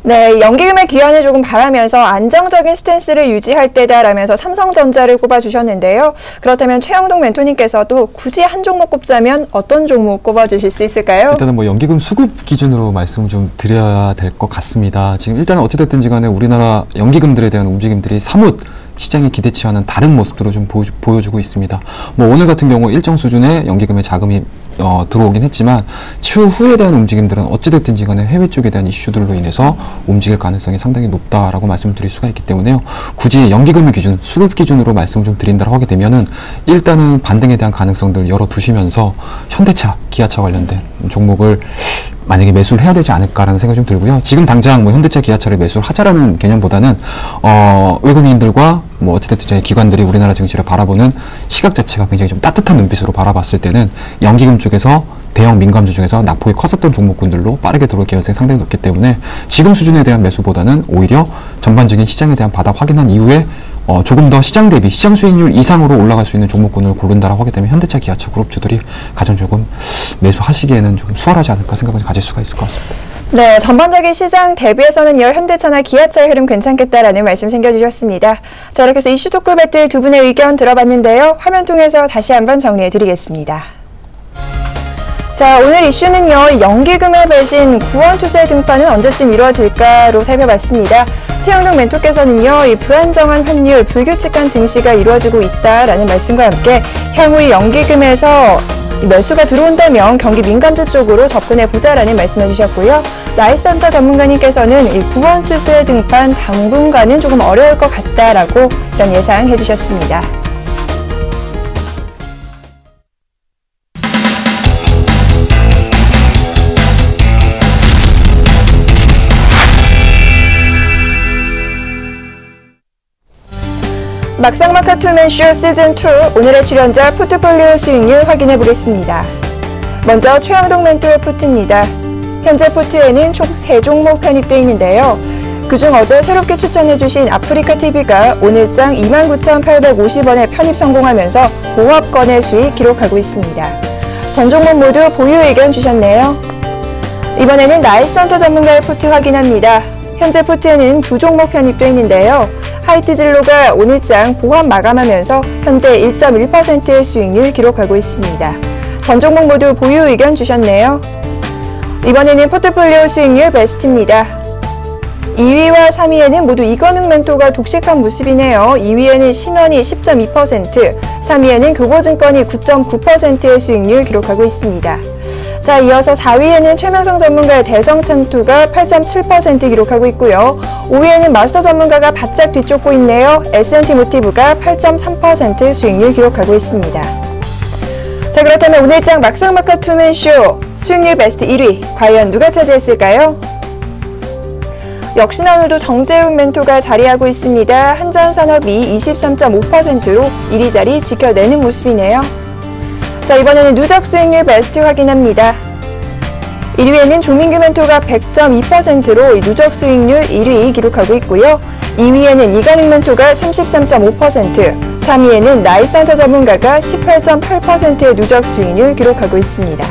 네, 연기금의 귀환을 조금 바라면서 안정적인 스탠스를 유지할 때다라면서 삼성전자를 꼽아주셨는데요. 그렇다면 최영동 멘토님께서도 굳이 한 종목 꼽자면 어떤 종목 꼽아주실 수 있을까요? 일단은 뭐 연기금 수급 기준으로 말씀을 좀 드려야 될 것 같습니다. 지금 일단은 어찌됐든지 간에 우리나라 연기금들에 대한 움직임들이 사뭇 시장의 기대치와는 다른 모습들을 좀 보여주고 있습니다. 뭐 오늘 같은 경우 일정 수준의 연기금의 자금이 들어오긴 했지만 추후에 대한 움직임들은 어찌됐든지 간에 해외 쪽에 대한 이슈들로 인해서 움직일 가능성이 상당히 높다라고 말씀드릴 수가 있기 때문에요. 굳이 연기금의 기준, 수급 기준으로 말씀을 좀 드린다고 하게 되면은 일단은 반등에 대한 가능성들을 열어두시면서 현대차, 기아차 관련된 종목을 만약에 매수를 해야 되지 않을까라는 생각이 좀 들고요. 지금 당장 뭐 현대차, 기아차를 매수를 하자라는 개념보다는 외국인들과 뭐 어찌됐든 기관들이 우리나라 증시를 바라보는 시각 자체가 굉장히 좀 따뜻한 눈빛으로 바라봤을 때는 연기금 쪽에서 대형 민감주 중에서 낙폭이 컸었던 종목군들로 빠르게 들어올 개연성이 상당히 높기 때문에 지금 수준에 대한 매수보다는 오히려 전반적인 시장에 대한 바닥 확인한 이후에 조금 더 시장 대비 시장 수익률 이상으로 올라갈 수 있는 종목군을 고른다라고 하게 되면 현대차, 기아차 그룹주들이 가장 조금 매수하시기에는 좀 수월하지 않을까 생각을 가질 수가 있을 것 같습니다. 네, 전반적인 시장 대비해서는요, 현대차나 기아차의 흐름 괜찮겠다라는 말씀 챙겨주셨습니다. 자, 이렇게 해서 이슈 토크 배틀 두 분의 의견 들어봤는데요. 화면 통해서 다시 한번 정리해드리겠습니다. 자, 오늘 이슈는요, 연기금의 배신, 구원투수의 등판은 언제쯤 이루어질까로 살펴봤습니다. 최영동 멘토께서는요, 이 불안정한 환율, 불규칙한 증시가 이루어지고 있다라는 말씀과 함께 향후 이 연기금에서 매수가 들어온다면 경기 민감주 쪽으로 접근해보자라는 말씀해 주셨고요. 나이센터 전문가님께서는 이 구원투수의 등판 당분간은 조금 어려울 것 같다라고 이런 예상해 주셨습니다. 막상막하 투맨쇼 시즌2 오늘의 출연자 포트폴리오 수익률 확인해 보겠습니다. 먼저 최영동 멘토의 포트입니다. 현재 포트에는 총 3종목 편입되어 있는데요. 그중 어제 새롭게 추천해주신 아프리카TV가 오늘장 29,850원에 편입 성공하면서 보합권의 수익 기록하고 있습니다. 전 종목 모두 보유 의견 주셨네요. 이번에는 나이센터 전문가의 포트 확인합니다. 현재 포트에는 2종목 편입되어 있는데요. 하이트진로가 오늘장 보합 마감하면서 현재 1.1%의 수익률 기록하고 있습니다. 전 종목 모두 보유 의견 주셨네요. 이번에는 포트폴리오 수익률 베스트입니다. 2위와 3위에는 모두 이건웅 멘토가 독식한 모습이네요. 2위에는 신원이 10.2%, 3위에는 교보증권이 9.9%의 수익률 기록하고 있습니다. 자, 이어서 4위에는 최명성 전문가의 대성찬투가 8.7% 기록하고 있고요. 5위에는 마스터 전문가가 바짝 뒤쫓고 있네요. S&T 모티브가 8.3% 수익률 기록하고 있습니다. 자, 그렇다면 오늘장 막상막하 투맨쇼 수익률 베스트 1위 과연 누가 차지했을까요? 역시나 오늘도 정재훈 멘토가 자리하고 있습니다. 한전산업이 23.5%로 1위 자리 지켜내는 모습이네요. 자, 이번에는 누적 수익률 베스트 확인합니다. 1위에는 조민규 멘토가 100.2%로 누적 수익률 1위 기록하고 있고요. 2위에는 이관익 멘토가 33.5%, 3위에는 나이센터 전문가가 18.8%의 누적 수익률 기록하고 있습니다.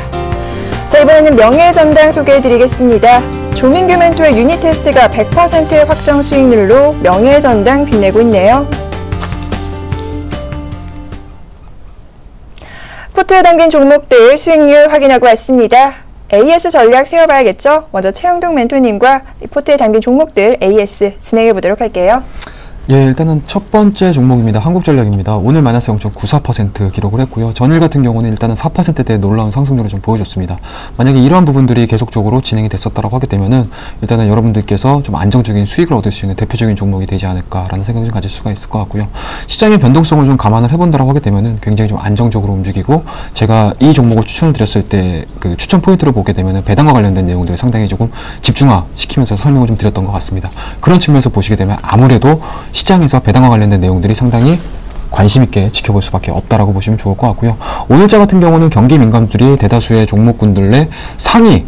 자, 이번에는 명예의 전당 소개해드리겠습니다. 조민규 멘토의 유닛 테스트가 100%의 확정 수익률로 명예의 전당 빛내고 있네요. 포트에 담긴 종목들 수익률 확인하고 왔습니다. AS 전략 세워봐야겠죠? 먼저 최영동 멘토님과 포트에 담긴 종목들 AS 진행해 보도록 할게요. 예, 일단은 첫 번째 종목입니다. 한국전력입니다. 오늘 마이너스 0.94% 기록을 했고요. 전일 같은 경우는 일단은 4%대의 놀라운 상승률을 좀 보여줬습니다. 만약에 이러한 부분들이 계속적으로 진행이 됐었다고 하게 되면은 일단은 여러분들께서 좀 안정적인 수익을 얻을 수 있는 대표적인 종목이 되지 않을까라는 생각을 좀 가질 수가 있을 것 같고요. 시장의 변동성을 좀 감안을 해본다라고 하게 되면은 굉장히 좀 안정적으로 움직이고, 제가 이 종목을 추천을 드렸을 때 그 추천 포인트를 보게 되면은 배당과 관련된 내용들을 상당히 조금 집중화시키면서 설명을 좀 드렸던 것 같습니다. 그런 측면에서 보시게 되면 아무래도 시장에서 배당과 관련된 내용들이 상당히 관심 있게 지켜볼 수밖에 없다라고 보시면 좋을 것 같고요. 오늘자 같은 경우는 경기 민감주들이 대다수의 종목군들의 상위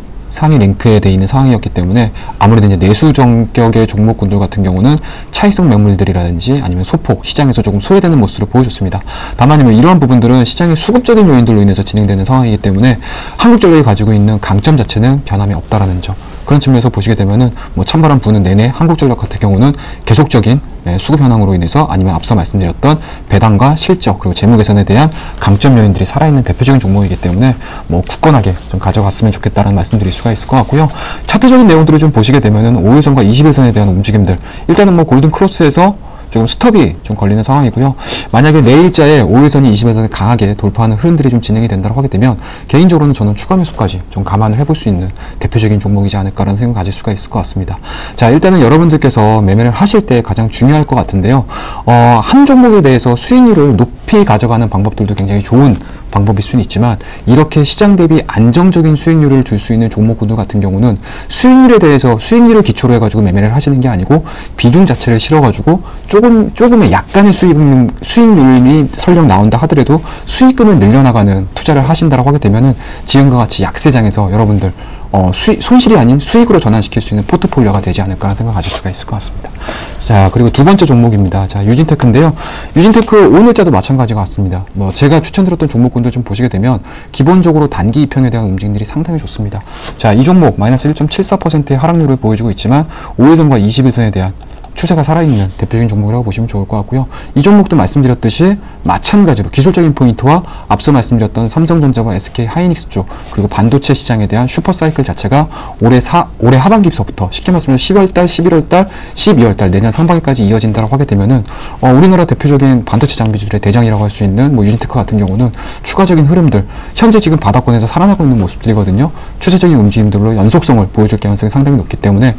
랭크에 돼 있는 상황이었기 때문에 아무래도 이제 내수 정격의 종목군들 같은 경우는 차익성 매물들이라든지 아니면 소폭 시장에서 조금 소외되는 모습을 보여줬습니다. 다만 이러한 부분들은 시장의 수급적인 요인들로 인해서 진행되는 상황이기 때문에 한국전력이 가지고 있는 강점 자체는 변함이 없다라는 점, 그런 측면에서 보시게 되면은 뭐 찬바람 부는 내내 한국전력 같은 경우는 계속적인 수급 현황으로 인해서 아니면 앞서 말씀드렸던 배당과 실적 그리고 재무 개선에 대한 강점 요인들이 살아있는 대표적인 종목이기 때문에 뭐 굳건하게 좀 가져갔으면 좋겠다라는 말씀드릴 수가 있을 것 같고요. 차트적인 내용들을 좀 보시게 되면은 5일선과 20일선에 대한 움직임들, 일단은 뭐 골든 크로스에서 조금 스톱이 좀 걸리는 상황이고요. 만약에 내일자에 5일선이 20일선을 강하게 돌파하는 흐름들이 좀 진행이 된다고 하게 되면 개인적으로는 저는 추가 매수까지 좀 감안을 해볼 수 있는 대표적인 종목이지 않을까라는 생각을 가질 수가 있을 것 같습니다. 자, 일단은 여러분들께서 매매를 하실 때 가장 중요할 것 같은데요. 한 종목에 대해서 수익률을 높이 가져가는 방법들도 굉장히 좋은 방법일 수는 있지만, 이렇게 시장 대비 안정적인 수익률을 줄 수 있는 종목군들 같은 경우는 수익률에 대해서 수익률을 기초로 해가지고 매매를 하시는 게 아니고 비중 자체를 실어가지고 조금의 약간의 수익률이 설령 나온다 하더라도 수익금을 늘려나가는 투자를 하신다라고 하게 되면은 지금과 같이 약세장에서 여러분들 손실이 아닌 수익으로 전환시킬 수 있는 포트폴리오가 되지 않을까 생각하실 수가 있을 것 같습니다. 자, 그리고 두 번째 종목입니다. 자, 유진테크인데요. 유진테크 오늘자도 마찬가지가 같습니다. 뭐 제가 추천드렸던 종목군들 좀 보시게 되면 기본적으로 단기 이평에 대한 움직임들이 상당히 좋습니다. 자, 이 종목 마이너스 1.74%의 하락률을 보여주고 있지만 5일선과 20일선에 대한 추세가 살아있는 대표적인 종목이라고 보시면 좋을 것 같고요. 이 종목도 말씀드렸듯이 마찬가지로 기술적인 포인트와 앞서 말씀드렸던 삼성전자와 SK 하이닉스 쪽, 그리고 반도체 시장에 대한 슈퍼사이클 자체가 올해 하반기부터 쉽게 말씀드리면 10월달, 11월달, 12월달 내년 상반기까지 이어진다고 하게 되면은 우리나라 대표적인 반도체 장비주들의 대장이라고 할 수 있는 뭐 유진테크 같은 경우는 추가적인 흐름들, 현재 지금 바닥권에서 살아나고 있는 모습들이거든요. 추세적인 움직임들로 연속성을 보여줄 가능성이 상당히 높기 때문에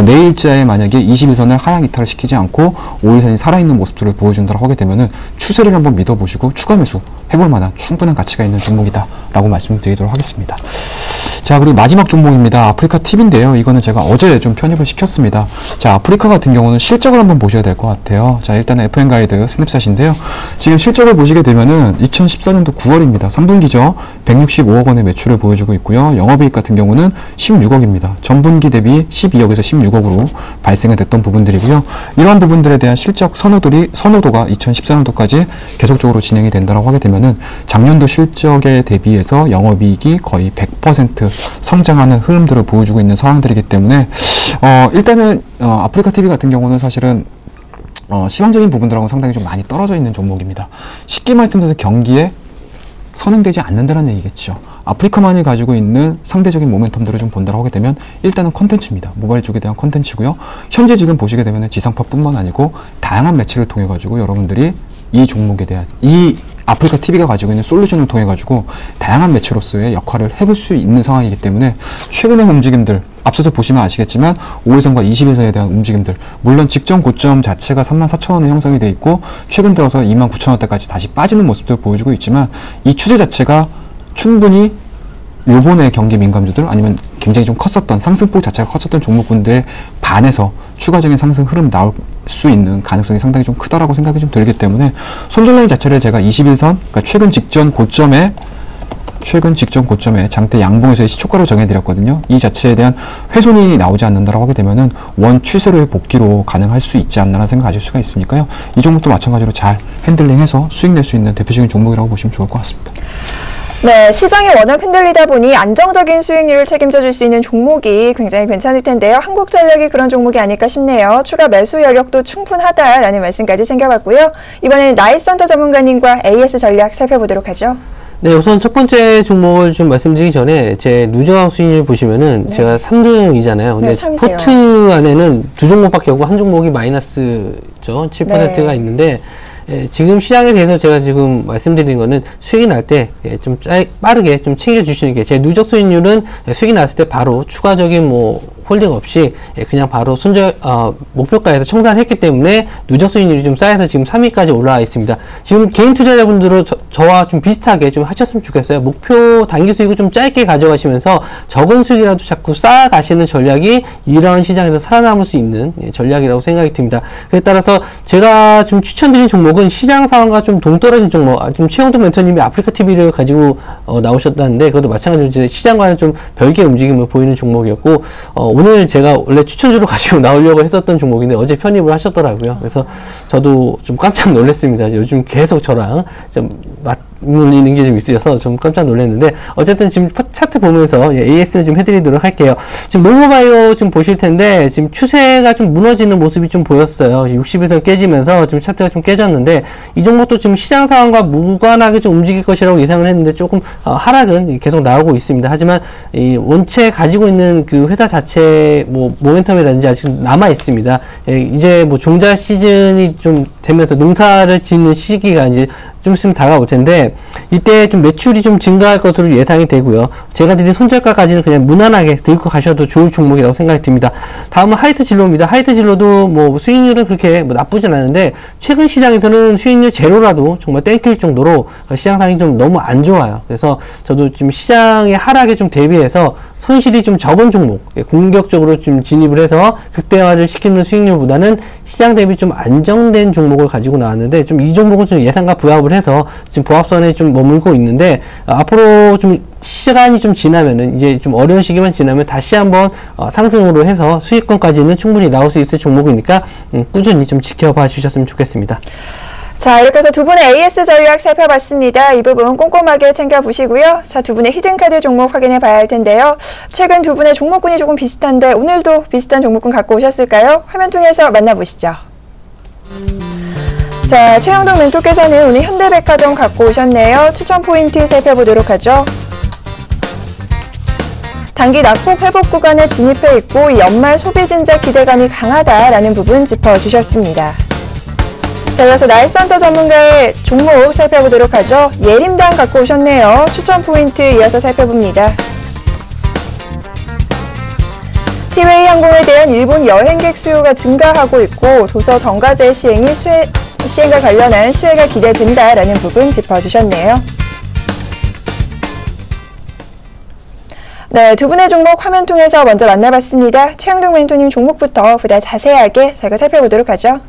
내일자에 만약에 21선을 하향 이탈을 시키지 않고 5일선이 살아있는 모습들을 보여준다고 하게 되면은 추세를 한번 믿어보시고 추가 매수 해볼 만한 충분한 가치가 있는 종목이다 라고 말씀드리도록 하겠습니다. 자, 그리고 마지막 종목입니다. 아프리카 팁인데요. 이거는 제가 어제 좀 편입을 시켰습니다. 자, 아프리카 같은 경우는 실적을 한번 보셔야 될 것 같아요. 자, 일단은 FN 가이드 스냅샷인데요. 지금 실적을 보시게 되면은 2014년도 9월입니다. 3분기죠. 165억 원의 매출을 보여주고 있고요. 영업이익 같은 경우는 16억입니다. 전분기 대비 12억에서 16억으로 발생이 됐던 부분들이고요. 이러한 부분들에 대한 실적 선호도가 2014년도까지 계속적으로 진행이 된다고 하게 되면은 작년도 실적에 대비해서 영업이익이 거의 100% 성장하는 흐름들을 보여주고 있는 상황들이기 때문에 일단은 아프리카 TV 같은 경우는 사실은 시황적인 부분들하고 상당히 좀 많이 떨어져 있는 종목입니다. 쉽게 말씀드려서 경기에 선행되지 않는다는 얘기겠죠. 아프리카만이 가지고 있는 상대적인 모멘텀들을 좀 본다고 하게 되면 일단은 컨텐츠입니다. 모바일 쪽에 대한 컨텐츠고요. 현재 지금 보시게 되면 지상파뿐만 아니고 다양한 매체를 통해 가지고 여러분들이 이 종목에 대한 이 아프리카 TV가 가지고 있는 솔루션을 통해 가지고 다양한 매체로서의 역할을 해볼 수 있는 상황이기 때문에 최근의 움직임들, 앞서서 보시면 아시겠지만 5일선과 20일선에 대한 움직임들, 물론 직전 고점 자체가 34,000원에 형성이 돼 있고 최근 들어서 29,000원대까지 다시 빠지는 모습들을 보여주고 있지만 이 추세 자체가 충분히 요번에 경기 민감주들 아니면 굉장히 좀 컸었던 상승폭 자체가 컸었던 종목군들에 반해서 추가적인 상승 흐름 나올 수 있는 가능성이 상당히 좀 크다라고 생각이 좀 들기 때문에 손절라인 자체를 제가 21선, 그러니까 최근 직전 고점에 장대 양봉에서의 시초가로 정해드렸거든요. 이 자체에 대한 훼손이 나오지 않는다라고 하게 되면은 원 추세로의 복귀로 가능할 수 있지 않나라는 생각 가질 수가 있으니까요. 이 종목도 마찬가지로 잘 핸들링해서 수익 낼 수 있는 대표적인 종목이라고 보시면 좋을 것 같습니다. 네, 시장이 워낙 흔들리다 보니 안정적인 수익률을 책임져 줄 수 있는 종목이 굉장히 괜찮을 텐데요. 한국전력이 그런 종목이 아닐까 싶네요. 추가 매수 여력도 충분하다라는 말씀까지 챙겨봤고요. 이번에는 나이스헌터 전문가님과 AS 전략 살펴보도록 하죠. 네, 우선 첫 번째 종목을 좀 말씀드리기 전에 제 누적 수익률 보시면은 네. 제가 3등이잖아요. 근데 네, 3위세요. 포트 안에는 두 종목밖에 없고 한 종목이 마이너스죠. 7%가 네. 있는데 지금 시장에 대해서 제가 지금 말씀드리는 거는 수익이 날 때 좀 빠르게 좀 챙겨주시는 게 제 누적 수익률은 수익이 났을 때 바로 추가적인 뭐 홀딩 없이 그냥 바로 목표가에서 청산을 했기 때문에 누적 수익률이 좀 쌓여서 지금 3위까지 올라와 있습니다. 지금 개인 투자자분들은 저와 좀 비슷하게 좀 하셨으면 좋겠어요. 목표 단기 수익을 좀 짧게 가져가시면서 적은 수익이라도 자꾸 쌓아가시는 전략이 이런 시장에서 살아남을 수 있는 전략이라고 생각이 듭니다. 그에 따라서 제가 좀 추천드린 종목은 시장 상황과 좀 동떨어진 종목, 지금 최영도 멘토님이 아프리카 TV를 가지고 나오셨다는데 그것도 마찬가지로 시장과는 좀 별개의 움직임을 보이는 종목이었고 오늘 제가 원래 추천주로 가지고 나오려고 했었던 종목인데 어제 편입을 하셨더라고요. 그래서 저도 좀 깜짝 놀랐습니다. 요즘 계속 저랑 좀 맞물리는 게 좀 있으셔서 좀 깜짝 놀랐는데 어쨌든 지금 차트 보면서 AS를 좀 해드리도록 할게요. 지금 노모바이오 좀 보실 텐데 지금 추세가 좀 무너지는 모습이 좀 보였어요. 60에서 깨지면서 지금 차트가 좀 깨졌는데 이 종목도 지금 시장 상황과 무관하게 좀 움직일 것이라고 예상을 했는데 조금 하락은 계속 나오고 있습니다. 하지만 이 원체 가지고 있는 그 회사 자체 뭐 모멘텀이라든지 아직 남아 있습니다. 이제 뭐 종자 시즌이 좀 되면서 농사를 짓는 시기가 이제 좀 있으면 다가올 텐데 이때 좀 매출이 좀 증가할 것으로 예상이 되고요. 제가 드린 손절가까지는 그냥 무난하게 들고 가셔도 좋을 종목이라고 생각이 듭니다. 다음은 하이트 진로입니다. 하이트 진로도 뭐 수익률은 그렇게 뭐 나쁘진 않은데 최근 시장에서는 수익률 제로라도 정말 땡길 정도로 시장 상황이 좀 너무 안 좋아요. 그래서 저도 지금 시장의 하락에 좀 대비해서 손실이 좀 적은 종목, 공격적으로 좀 진입을 해서 극대화를 시키는 수익률보다는 시장 대비 좀 안정된 종목을 가지고 나왔는데 좀 이 종목은 좀 예상과 부합을 해서 지금 보합선에 좀 머물고 있는데 앞으로 좀 시간이 좀 지나면은 이제 좀 어려운 시기만 지나면 다시 한번 상승으로 해서 수익권까지는 충분히 나올 수 있을 종목이니까 꾸준히 좀 지켜봐 주셨으면 좋겠습니다. 자, 이렇게 해서 두 분의 AS 전략 살펴봤습니다. 이 부분 꼼꼼하게 챙겨보시고요. 자, 두 분의 히든카드 종목 확인해 봐야 할 텐데요. 최근 두 분의 종목군이 조금 비슷한데 오늘도 비슷한 종목군 갖고 오셨을까요? 화면 통해서 만나보시죠. 자, 최영동 멘토께서는 오늘 현대백화점 갖고 오셨네요. 추천 포인트 살펴보도록 하죠. 단기 낙폭 회복 구간에 진입해 있고 이 연말 소비 진작 기대감이 강하다라는 부분 짚어주셨습니다. 자, 이어서 나이스헌터 전문가의 종목 살펴보도록 하죠. 예림당 갖고 오셨네요. 추천 포인트 이어서 살펴봅니다. 티웨이 항공에 대한 일본 여행객 수요가 증가하고 있고 도서 정가제 시행과 관련한 수혜가 기대된다라는 부분 짚어주셨네요. 네, 두 분의 종목 화면 통해서 먼저 만나봤습니다. 최영동 멘토님 종목부터 보다 자세하게 저희가 살펴보도록 하죠.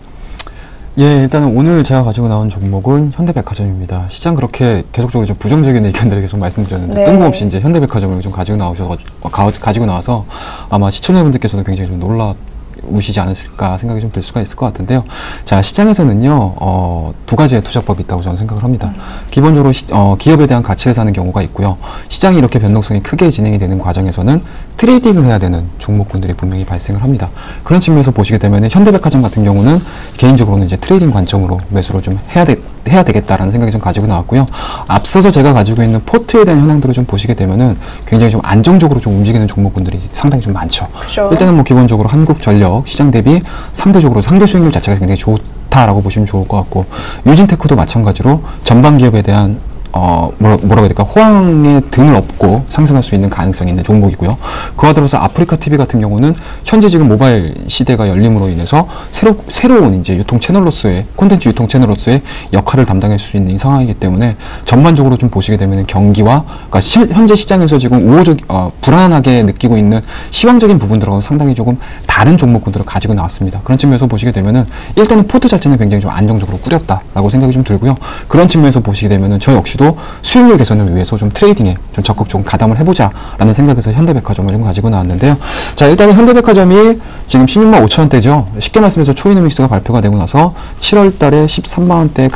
예, 일단은 오늘 제가 가지고 나온 종목은 현대백화점입니다. 시장 그렇게 계속적으로 좀 부정적인 의견들을 계속 말씀드렸는데 네. 뜬금없이 이제 현대백화점을 좀 가지고 나와서 아마 시청자분들께서도 굉장히 좀 놀라우시지 않으실까 생각이 좀 들 수가 있을 것 같은데요. 자, 시장에서는요, 두 가지의 투자법이 있다고 저는 생각을 합니다. 기본적으로 기업에 대한 가치를 사는 경우가 있고요. 시장이 이렇게 변동성이 크게 진행이 되는 과정에서는 트레이딩을 해야 되는 종목군들이 분명히 발생을 합니다. 그런 측면에서 보시게 되면 현대백화점 같은 경우는 개인적으로는 이제 트레이딩 관점으로 매수를 좀 해야 해야 되겠다라는 생각이 좀 가지고 나왔고요. 앞서서 제가 가지고 있는 포트에 대한 현황들을 좀 보시게 되면은 굉장히 좀 안정적으로 좀 움직이는 종목군들이 상당히 좀 많죠. 그렇죠. 일단은 뭐 기본적으로 한국전력 시장 대비 상대적으로 상대 수익률 자체가 굉장히 좋다라고 보시면 좋을 것 같고, 유진테크도 마찬가지로 전방 기업에 대한 뭐라고 해야 될까, 호황의 등을 업고 상승할 수 있는 가능성이 있는 종목이고요. 그와 더불어서 아프리카 TV 같은 경우는 현재 지금 모바일 시대가 열림으로 인해서 새로운 이제 유통 채널로서의, 콘텐츠 유통 채널로서의 역할을 담당할 수 있는 상황이기 때문에 전반적으로 좀 보시게 되면 경기와, 그러니까 현재 시장에서 지금 불안하게 느끼고 있는 시황적인 부분들하고 상당히 조금 다른 종목군들을 가지고 나왔습니다. 그런 측면에서 보시게 되면은 일단은 포트 자체는 굉장히 좀 안정적으로 꾸렸다라고 생각이 좀 들고요. 그런 측면에서 보시게 되면은 저 역시도 수익률 개선을 위해서 좀 트레이딩에 좀 적극 좀 가담을 해보자라는 생각에서 현대백화점을 좀 가지고 나왔는데요. 자, 일단은 현대백화점이 지금 16만 5천 원대죠. 쉽게 말씀해서 초이노믹스가 발표가 되고 나서 7월 달에 13만 원대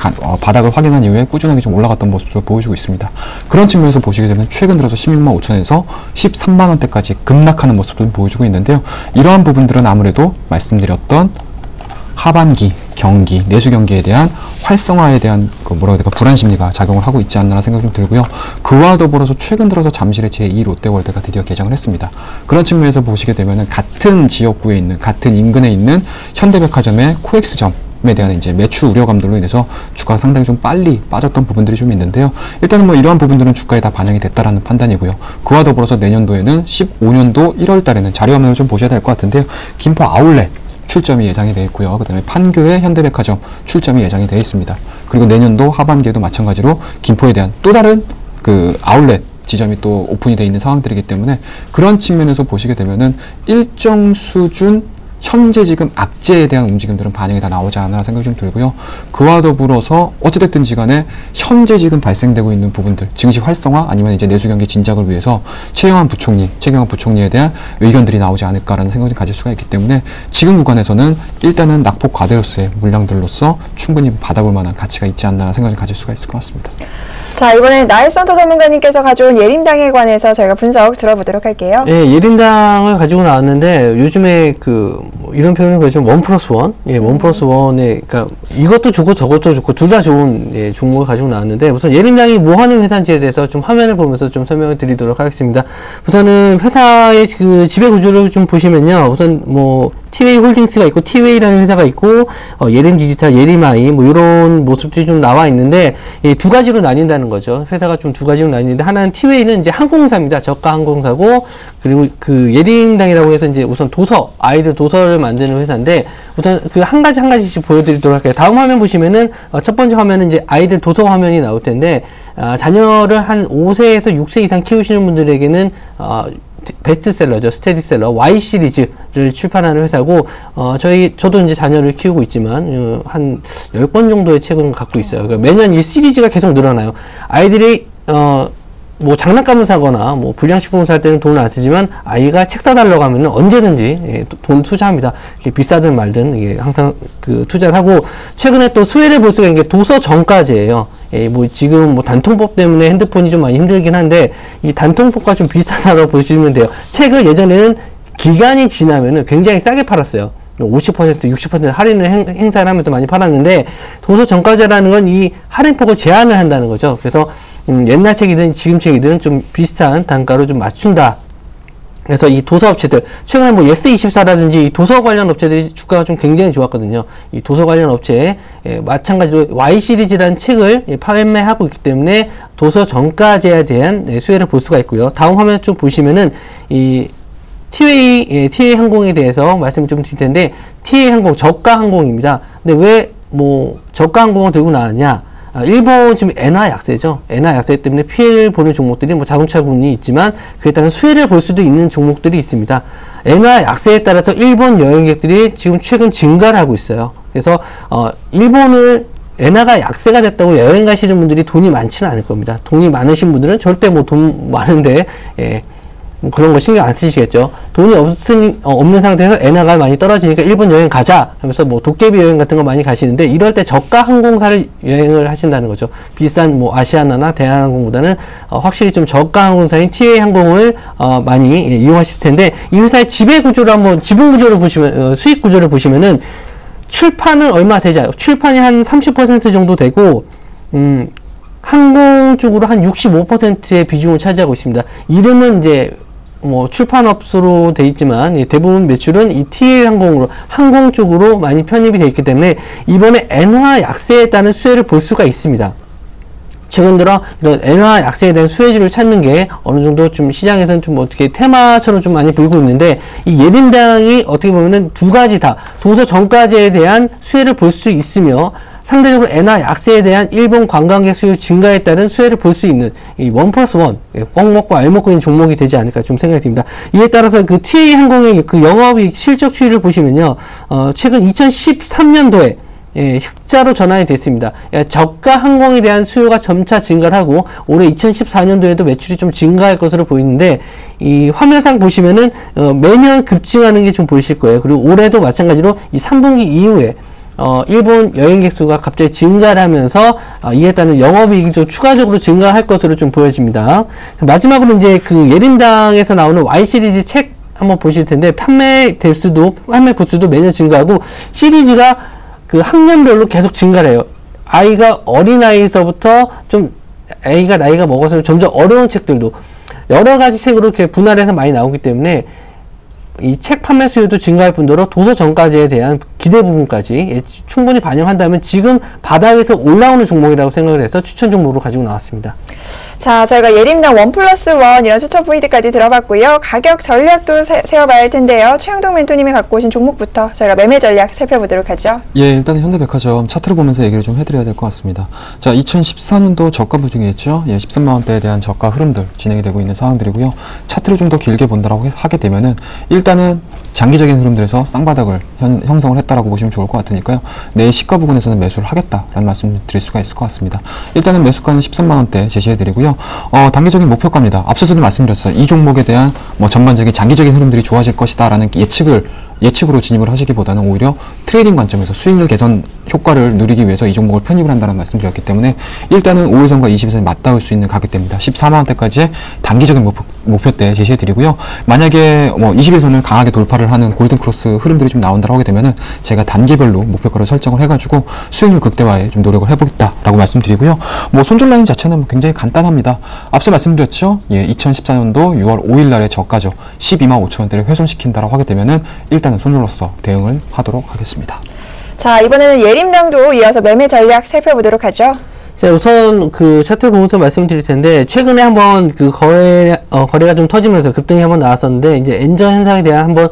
바닥을 확인한 이후에 꾸준하게 좀 올라갔던 모습을 보여주고 있습니다. 그런 측면에서 보시게 되면 최근 들어서 16만 5천에서 13만 원대까지 급락하는 모습을 보여주고 있는데요. 이러한 부분들은 아무래도 말씀드렸던 하반기 경기, 내수 경기에 대한 활성화에 대한 불안 심리가 작용을 하고 있지 않나 생각이 좀 들고요. 그와 더불어서 최근 들어서 잠실의 제2 롯데월드가 드디어 개장을 했습니다. 그런 측면에서 보시게 되면은 같은 지역구에 있는, 같은 인근에 있는 현대백화점의 코엑스점 에 대한 이제 매출 우려감들로 인해서 주가가 상당히 좀 빨리 빠졌던 부분들이 좀 있는데요. 일단은 뭐 이러한 부분들은 주가에 다 반영이 됐다라는 판단이고요. 그와 더불어서 내년도에는 15년도 1월 달에는 자료 화면을 좀 보셔야 될 것 같은데요. 김포 아울렛 출점이 예상이 되어 있고요. 그 다음에 판교의 현대백화점 출점이 예정이 되어 있습니다. 그리고 내년도 하반기에도 마찬가지로 김포에 대한 또 다른 아울렛 지점이 또 오픈이 되어 있는 상황들이기 때문에 그런 측면에서 보시게 되면은 일정 수준 현재 지금 악재에 대한 움직임들은 반영이 다 나오지 않나 생각이 좀 들고요. 그와 더불어서 어찌됐든지 간에 현재 지금 발생되고 있는 부분들, 증시 활성화 아니면 이제 내수 경기 진작을 위해서 최경환 부총리에 대한 의견들이 나오지 않을까라는 생각을 가질 수가 있기 때문에 지금 구간에서는 일단은 낙폭 과대로서의 물량들로서 충분히 받아볼 만한 가치가 있지 않나 생각을 가질 수가 있을 것 같습니다. 자, 이번에 나일선터 전문가님께서 가져온 예림당에 관해서 저희가 분석 들어보도록 할게요. 예, 예림당을 가지고 나왔는데 요즘에 이런 표현을 거죠. 1+1. 예, 1+1에, 그러니까 이것도 좋고 저것도 좋고 둘 다 좋은 종목을 가지고 나왔는데 우선 예림당이 뭐 하는 회사인지에 대해서 좀 화면을 보면서 좀 설명을 드리도록 하겠습니다. 우선은 회사의 지배 구조를 좀 보시면요. 우선 뭐 티웨이 홀딩스가 있고 티웨이라는 회사가 있고 예림 디지털, 예림아이 뭐 이런 모습들이 좀 나와 있는데 두 가지로 나뉜다는 거죠. 회사가 좀 두 가지로 나뉘는데 하나는 티웨이는 이제 항공사입니다. 저가 항공사고 그리고 예림당이라고 해서 이제 우선 아이들 도서를 만드는 회사인데 우선 한 가지씩 보여드리도록 할게요. 다음 화면 보시면은 첫 번째 화면은 이제 아이들 도서 화면이 나올 텐데 자녀를 한 5세에서 6세 이상 키우시는 분들에게는 베스트셀러죠. 스테디셀러 Y 시리즈를 출판하는 회사고 저도 이제 자녀를 키우고 있지만 한 10권 정도의 책을 갖고 있어요. 그러니까 매년 이 시리즈가 계속 늘어나요. 아이들이 뭐 장난감을 사거나 뭐 불량식품을 살 때는 돈을 안 쓰지만 아이가 책 사달라고 하면 언제든지 돈 투자합니다. 이게 비싸든 말든 이게 항상 투자를 하고 최근에 또 수혜를 볼 수가 있는 게 도서 정가제예요. 뭐 지금 뭐 단통법 때문에 핸드폰이 좀 많이 힘들긴 한데 이 단통법과 좀 비슷하다고 보시면 돼요. 책을 예전에는 기간이 지나면은 굉장히 싸게 팔았어요. 50%, 60% 할인을 행사를 하면서 많이 팔았는데 도서 정가제라는 건 이 할인폭을 제한을 한다는 거죠. 그래서 옛날 책이든 지금 책이든 좀 비슷한 단가로 좀 맞춘다. 그래서 이 도서업체들, 최근에 뭐 예스24라든지 이 도서 관련 업체들이 주가가 좀 굉장히 좋았거든요. 이 도서 관련 업체에 마찬가지로 Y 시리즈라는 책을 판매하고 있기 때문에 도서 정가제에 대한 수혜를 볼 수가 있고요. 다음 화면 좀 보시면은 이 티웨이 항공에 대해서 말씀을 좀 드릴 텐데, 티웨이 항공 저가 항공입니다. 근데 왜 뭐 저가 항공을 들고 나왔냐? 일본 지금 엔화 약세죠. 엔화 약세 때문에 피해를 보는 종목들이 뭐 자동차군이 있지만 그에 따른 수혜를 볼 수도 있는 종목들이 있습니다. 엔화 약세에 따라서 일본 여행객들이 지금 최근 증가를 하고 있어요. 그래서 일본을 엔화가 약세가 됐다고 여행 가시는 분들이 돈이 많지는 않을 겁니다. 돈이 많으신 분들은 절대 뭐 돈 많은데 뭐 그런 거 신경 안 쓰시겠죠. 돈이 없는 상태에서 엔화가 많이 떨어지니까 일본 여행 가자 하면서 뭐 도깨비 여행 같은 거 많이 가시는데 이럴 때 저가 항공사를 여행을 하신다는 거죠. 비싼 뭐 아시아나나 대한항공보다는 확실히 좀 저가 항공사인 티웨이 항공을 많이 이용하실 텐데, 이 회사의 지배 구조를 한번 지분 구조를 보시면 수익 구조를 보시면은 출판은 얼마 되지 않아요. 출판이 한 30% 정도 되고 항공 쪽으로 한 65%의 비중을 차지하고 있습니다. 이름은 이제 출판업소로 돼 있지만 대부분 매출은 이 TA 항공으로 항공 쪽으로 많이 편입이 되어 있기 때문에 이번에 엔화 약세에 따른 수혜를 볼 수가 있습니다. 최근 들어 이런 엔화 약세에 대한 수혜주를 찾는 게 어느 정도 좀 시장에서는 좀 어떻게 테마처럼 좀 많이 불고 있는데, 이 예림당이 어떻게 보면은 두 가지 다 도서 정가제에 대한 수혜를 볼 수 있으며 상대적으로 엔화 약세에 대한 일본 관광객 수요 증가에 따른 수혜를 볼 수 있는 이 1+1, 꽉 먹고 알 먹고 있는 종목이 되지 않을까 좀 생각이 듭니다. 이에 따라서 그 TA 항공의 그 영업이익 실적 추이를 보시면요, 최근 2013년도에 흑자로 전환이 됐습니다. 저가 항공에 대한 수요가 점차 증가를 하고 올해 2014년도에도 매출이 좀 증가할 것으로 보이는데, 이 화면상 보시면은 매년 급증하는 게 좀 보이실 거예요. 그리고 올해도 마찬가지로 이 3분기 이후에 일본 여행객 수가 갑자기 증가를 하면서 이에 따른 영업이익이 좀 추가적으로 증가할 것으로 좀 보여집니다. 마지막으로 이제 그 예림당에서 나오는 Y 시리즈 책 한번 보실 텐데, 판매 부수도 매년 증가하고 시리즈가 그 학년별로 계속 증가를 해요. 아이가 어린아이에서부터 좀 아이가 나이가 먹어서 점점 어려운 책들도 여러 가지 책으로 이렇게 분할해서 많이 나오기 때문에 이 책 판매 수요도 증가할 뿐더러 도서 정가제에 대한 기대 부분까지 충분히 반영한다면 지금 바닥에서 올라오는 종목이라고 생각을 해서 추천 종목으로 가지고 나왔습니다. 자, 저희가 예림당 1+1 이런 추천 포인트까지 들어봤고요. 가격 전략도 세워봐야 할 텐데요. 최영동 멘토님이 갖고 오신 종목부터 저희가 매매 전략 살펴보도록 하죠. 예, 일단 현대백화점 차트를 보면서 얘기를 좀 해드려야 될 것 같습니다. 자, 2014년도 저가 부중이었죠. 예, 13만 원대에 대한 저가 흐름들 진행이 되고 있는 상황들이고요. 차트를 좀 더 길게 본다라고 하게 되면은 일단은 장기적인 흐름들에서 쌍바닥을 형성을 했다라고 보시면 좋을 것 같으니까요. 내일 시가 부근에서는 매수를 하겠다라는 말씀을 드릴 수가 있을 것 같습니다. 일단은 매수가는 13만 원대 제시해드리고요. 단기적인 목표가입니다. 앞서서도 말씀드렸어요. 이 종목에 대한 전반적인 장기적인 흐름들이 좋아질 것이다라는 예측으로 진입을 하시기보다는 오히려 트레이딩 관점에서 수익률 개선 효과를 누리기 위해서 이 종목을 편입을 한다는 말씀드렸기 때문에 일단은 5일선과 20일선이 맞닿을 수 있는 가격대입니다. 14만 원대까지의 단기적인 목표대 제시해드리고요. 만약에 20일선을 강하게 돌파를 하는 골든크로스 흐름들이 좀 나온다고 하게 되면은 제가 단기별로 목표가를 설정을 해가지고 수익률 극대화에 좀 노력을 해보겠다라고 말씀드리고요. 손절 라인 자체는 굉장히 간단합니다. 앞서 말씀드렸죠. 예, 2014년도 6월 5일 날의 저가죠. 12만 5천 원대를 훼손시킨다라고 하게 되면은 일단은 손절로서 대응을 하도록 하겠습니다. 자, 이번에는 예림당도 이어서 매매 전략 살펴보도록 하죠. 자, 우선 그 차트 보면서 말씀드릴 텐데, 최근에 한번 그 거래가 좀 터지면서 급등이 한번 나왔었는데, 이제 엔저 현상에 대한 한번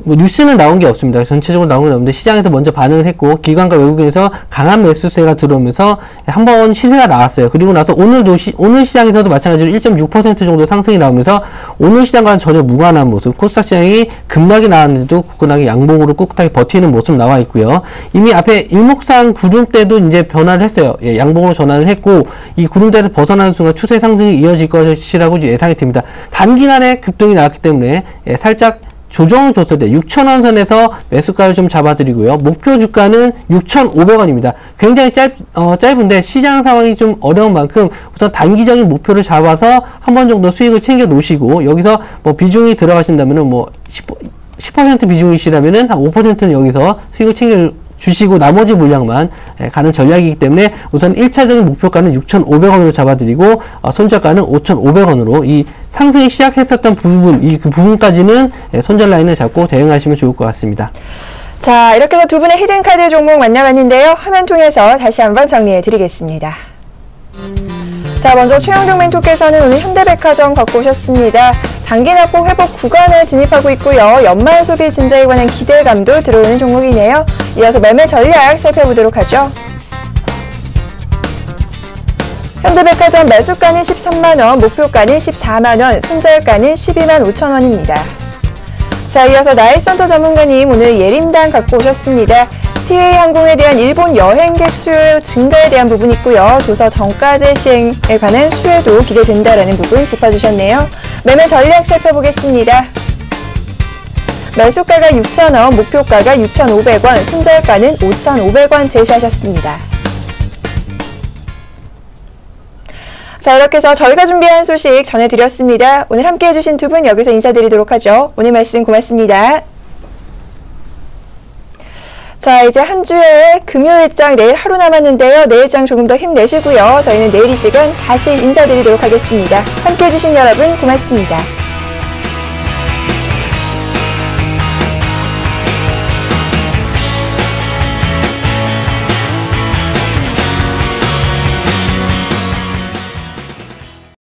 뉴스는 나온 게 없습니다. 전체적으로 나온 게 없는데 시장에서 먼저 반응을 했고 기관과 외국인에서 강한 매수세가 들어오면서 한번 시세가 나왔어요. 그리고 나서 오늘 시장에서도 마찬가지로 1.6% 정도 상승이 나오면서 오늘 시장과는 전혀 무관한 모습, 코스닥 시장이 급락이 나왔는데도 굳건하게 양봉으로 꿋꿋하게 버티는 모습 나와 있고요. 이미 앞에 일목상 구름대도 이제 변화를 했어요. 예, 양봉으로 전환을 했고 이 구름대에서 벗어나는 순간 추세 상승이 이어질 것이라고 예상이 됩니다. 단기간에 급등이 나왔기 때문에 살짝 조정을 줬을 때 6,000원 선에서 매수가를 좀 잡아드리고요. 목표 주가는 6,500원입니다. 굉장히 짧은데 시장 상황이 좀 어려운 만큼 우선 단기적인 목표를 잡아서 한 번 정도 수익을 챙겨 놓으시고, 여기서 비중이 들어가신다면은 10% 비중이시라면은 한 5%는 여기서 수익을 챙겨 주시고 나머지 물량만 가는 전략이기 때문에 우선 1차적인 목표가는 6,500원으로 잡아드리고 손절가는 5,500원으로 이 상승이 시작했었던 부분, 그 부분까지는 손절 라인을 잡고 대응하시면 좋을 것 같습니다. 자, 이렇게 해서 두 분의 히든카드 종목 만나봤는데요. 화면 통해서 다시 한번 정리해 드리겠습니다. 자, 먼저 최영동 멘토께서는 오늘 현대백화점 갖고 오셨습니다. 단기 낙폭 회복 구간에 진입하고 있고요. 연말 소비 진작에 관한 기대감도 들어오는 종목이네요. 이어서 매매 전략 살펴보도록 하죠. 현대백화점 매수가는 13만원, 목표가는 14만원, 손절가는 12만 5천원입니다. 자, 이어서 나이센터 전문가님 오늘 예림당 갖고 오셨습니다. TA 항공에 대한 일본 여행객 수요 증가에 대한 부분 있고요. 도서 정가제 시행에 관한 수혜도 기대된다라는 부분 짚어주셨네요. 매매 전략 살펴보겠습니다. 매수가가 6,000원, 목표가가 6,500원, 손절가는 5,500원 제시하셨습니다. 자, 이렇게 해서 저희가 준비한 소식 전해드렸습니다. 오늘 함께 해주신 두 분 여기서 인사드리도록 하죠. 오늘 말씀 고맙습니다. 자, 이제 한 주의 금요일장 내일 하루 남았는데요. 내일장 조금 더 힘내시고요. 저희는 내일 이 시간 다시 인사드리도록 하겠습니다. 함께해 주신 여러분 고맙습니다.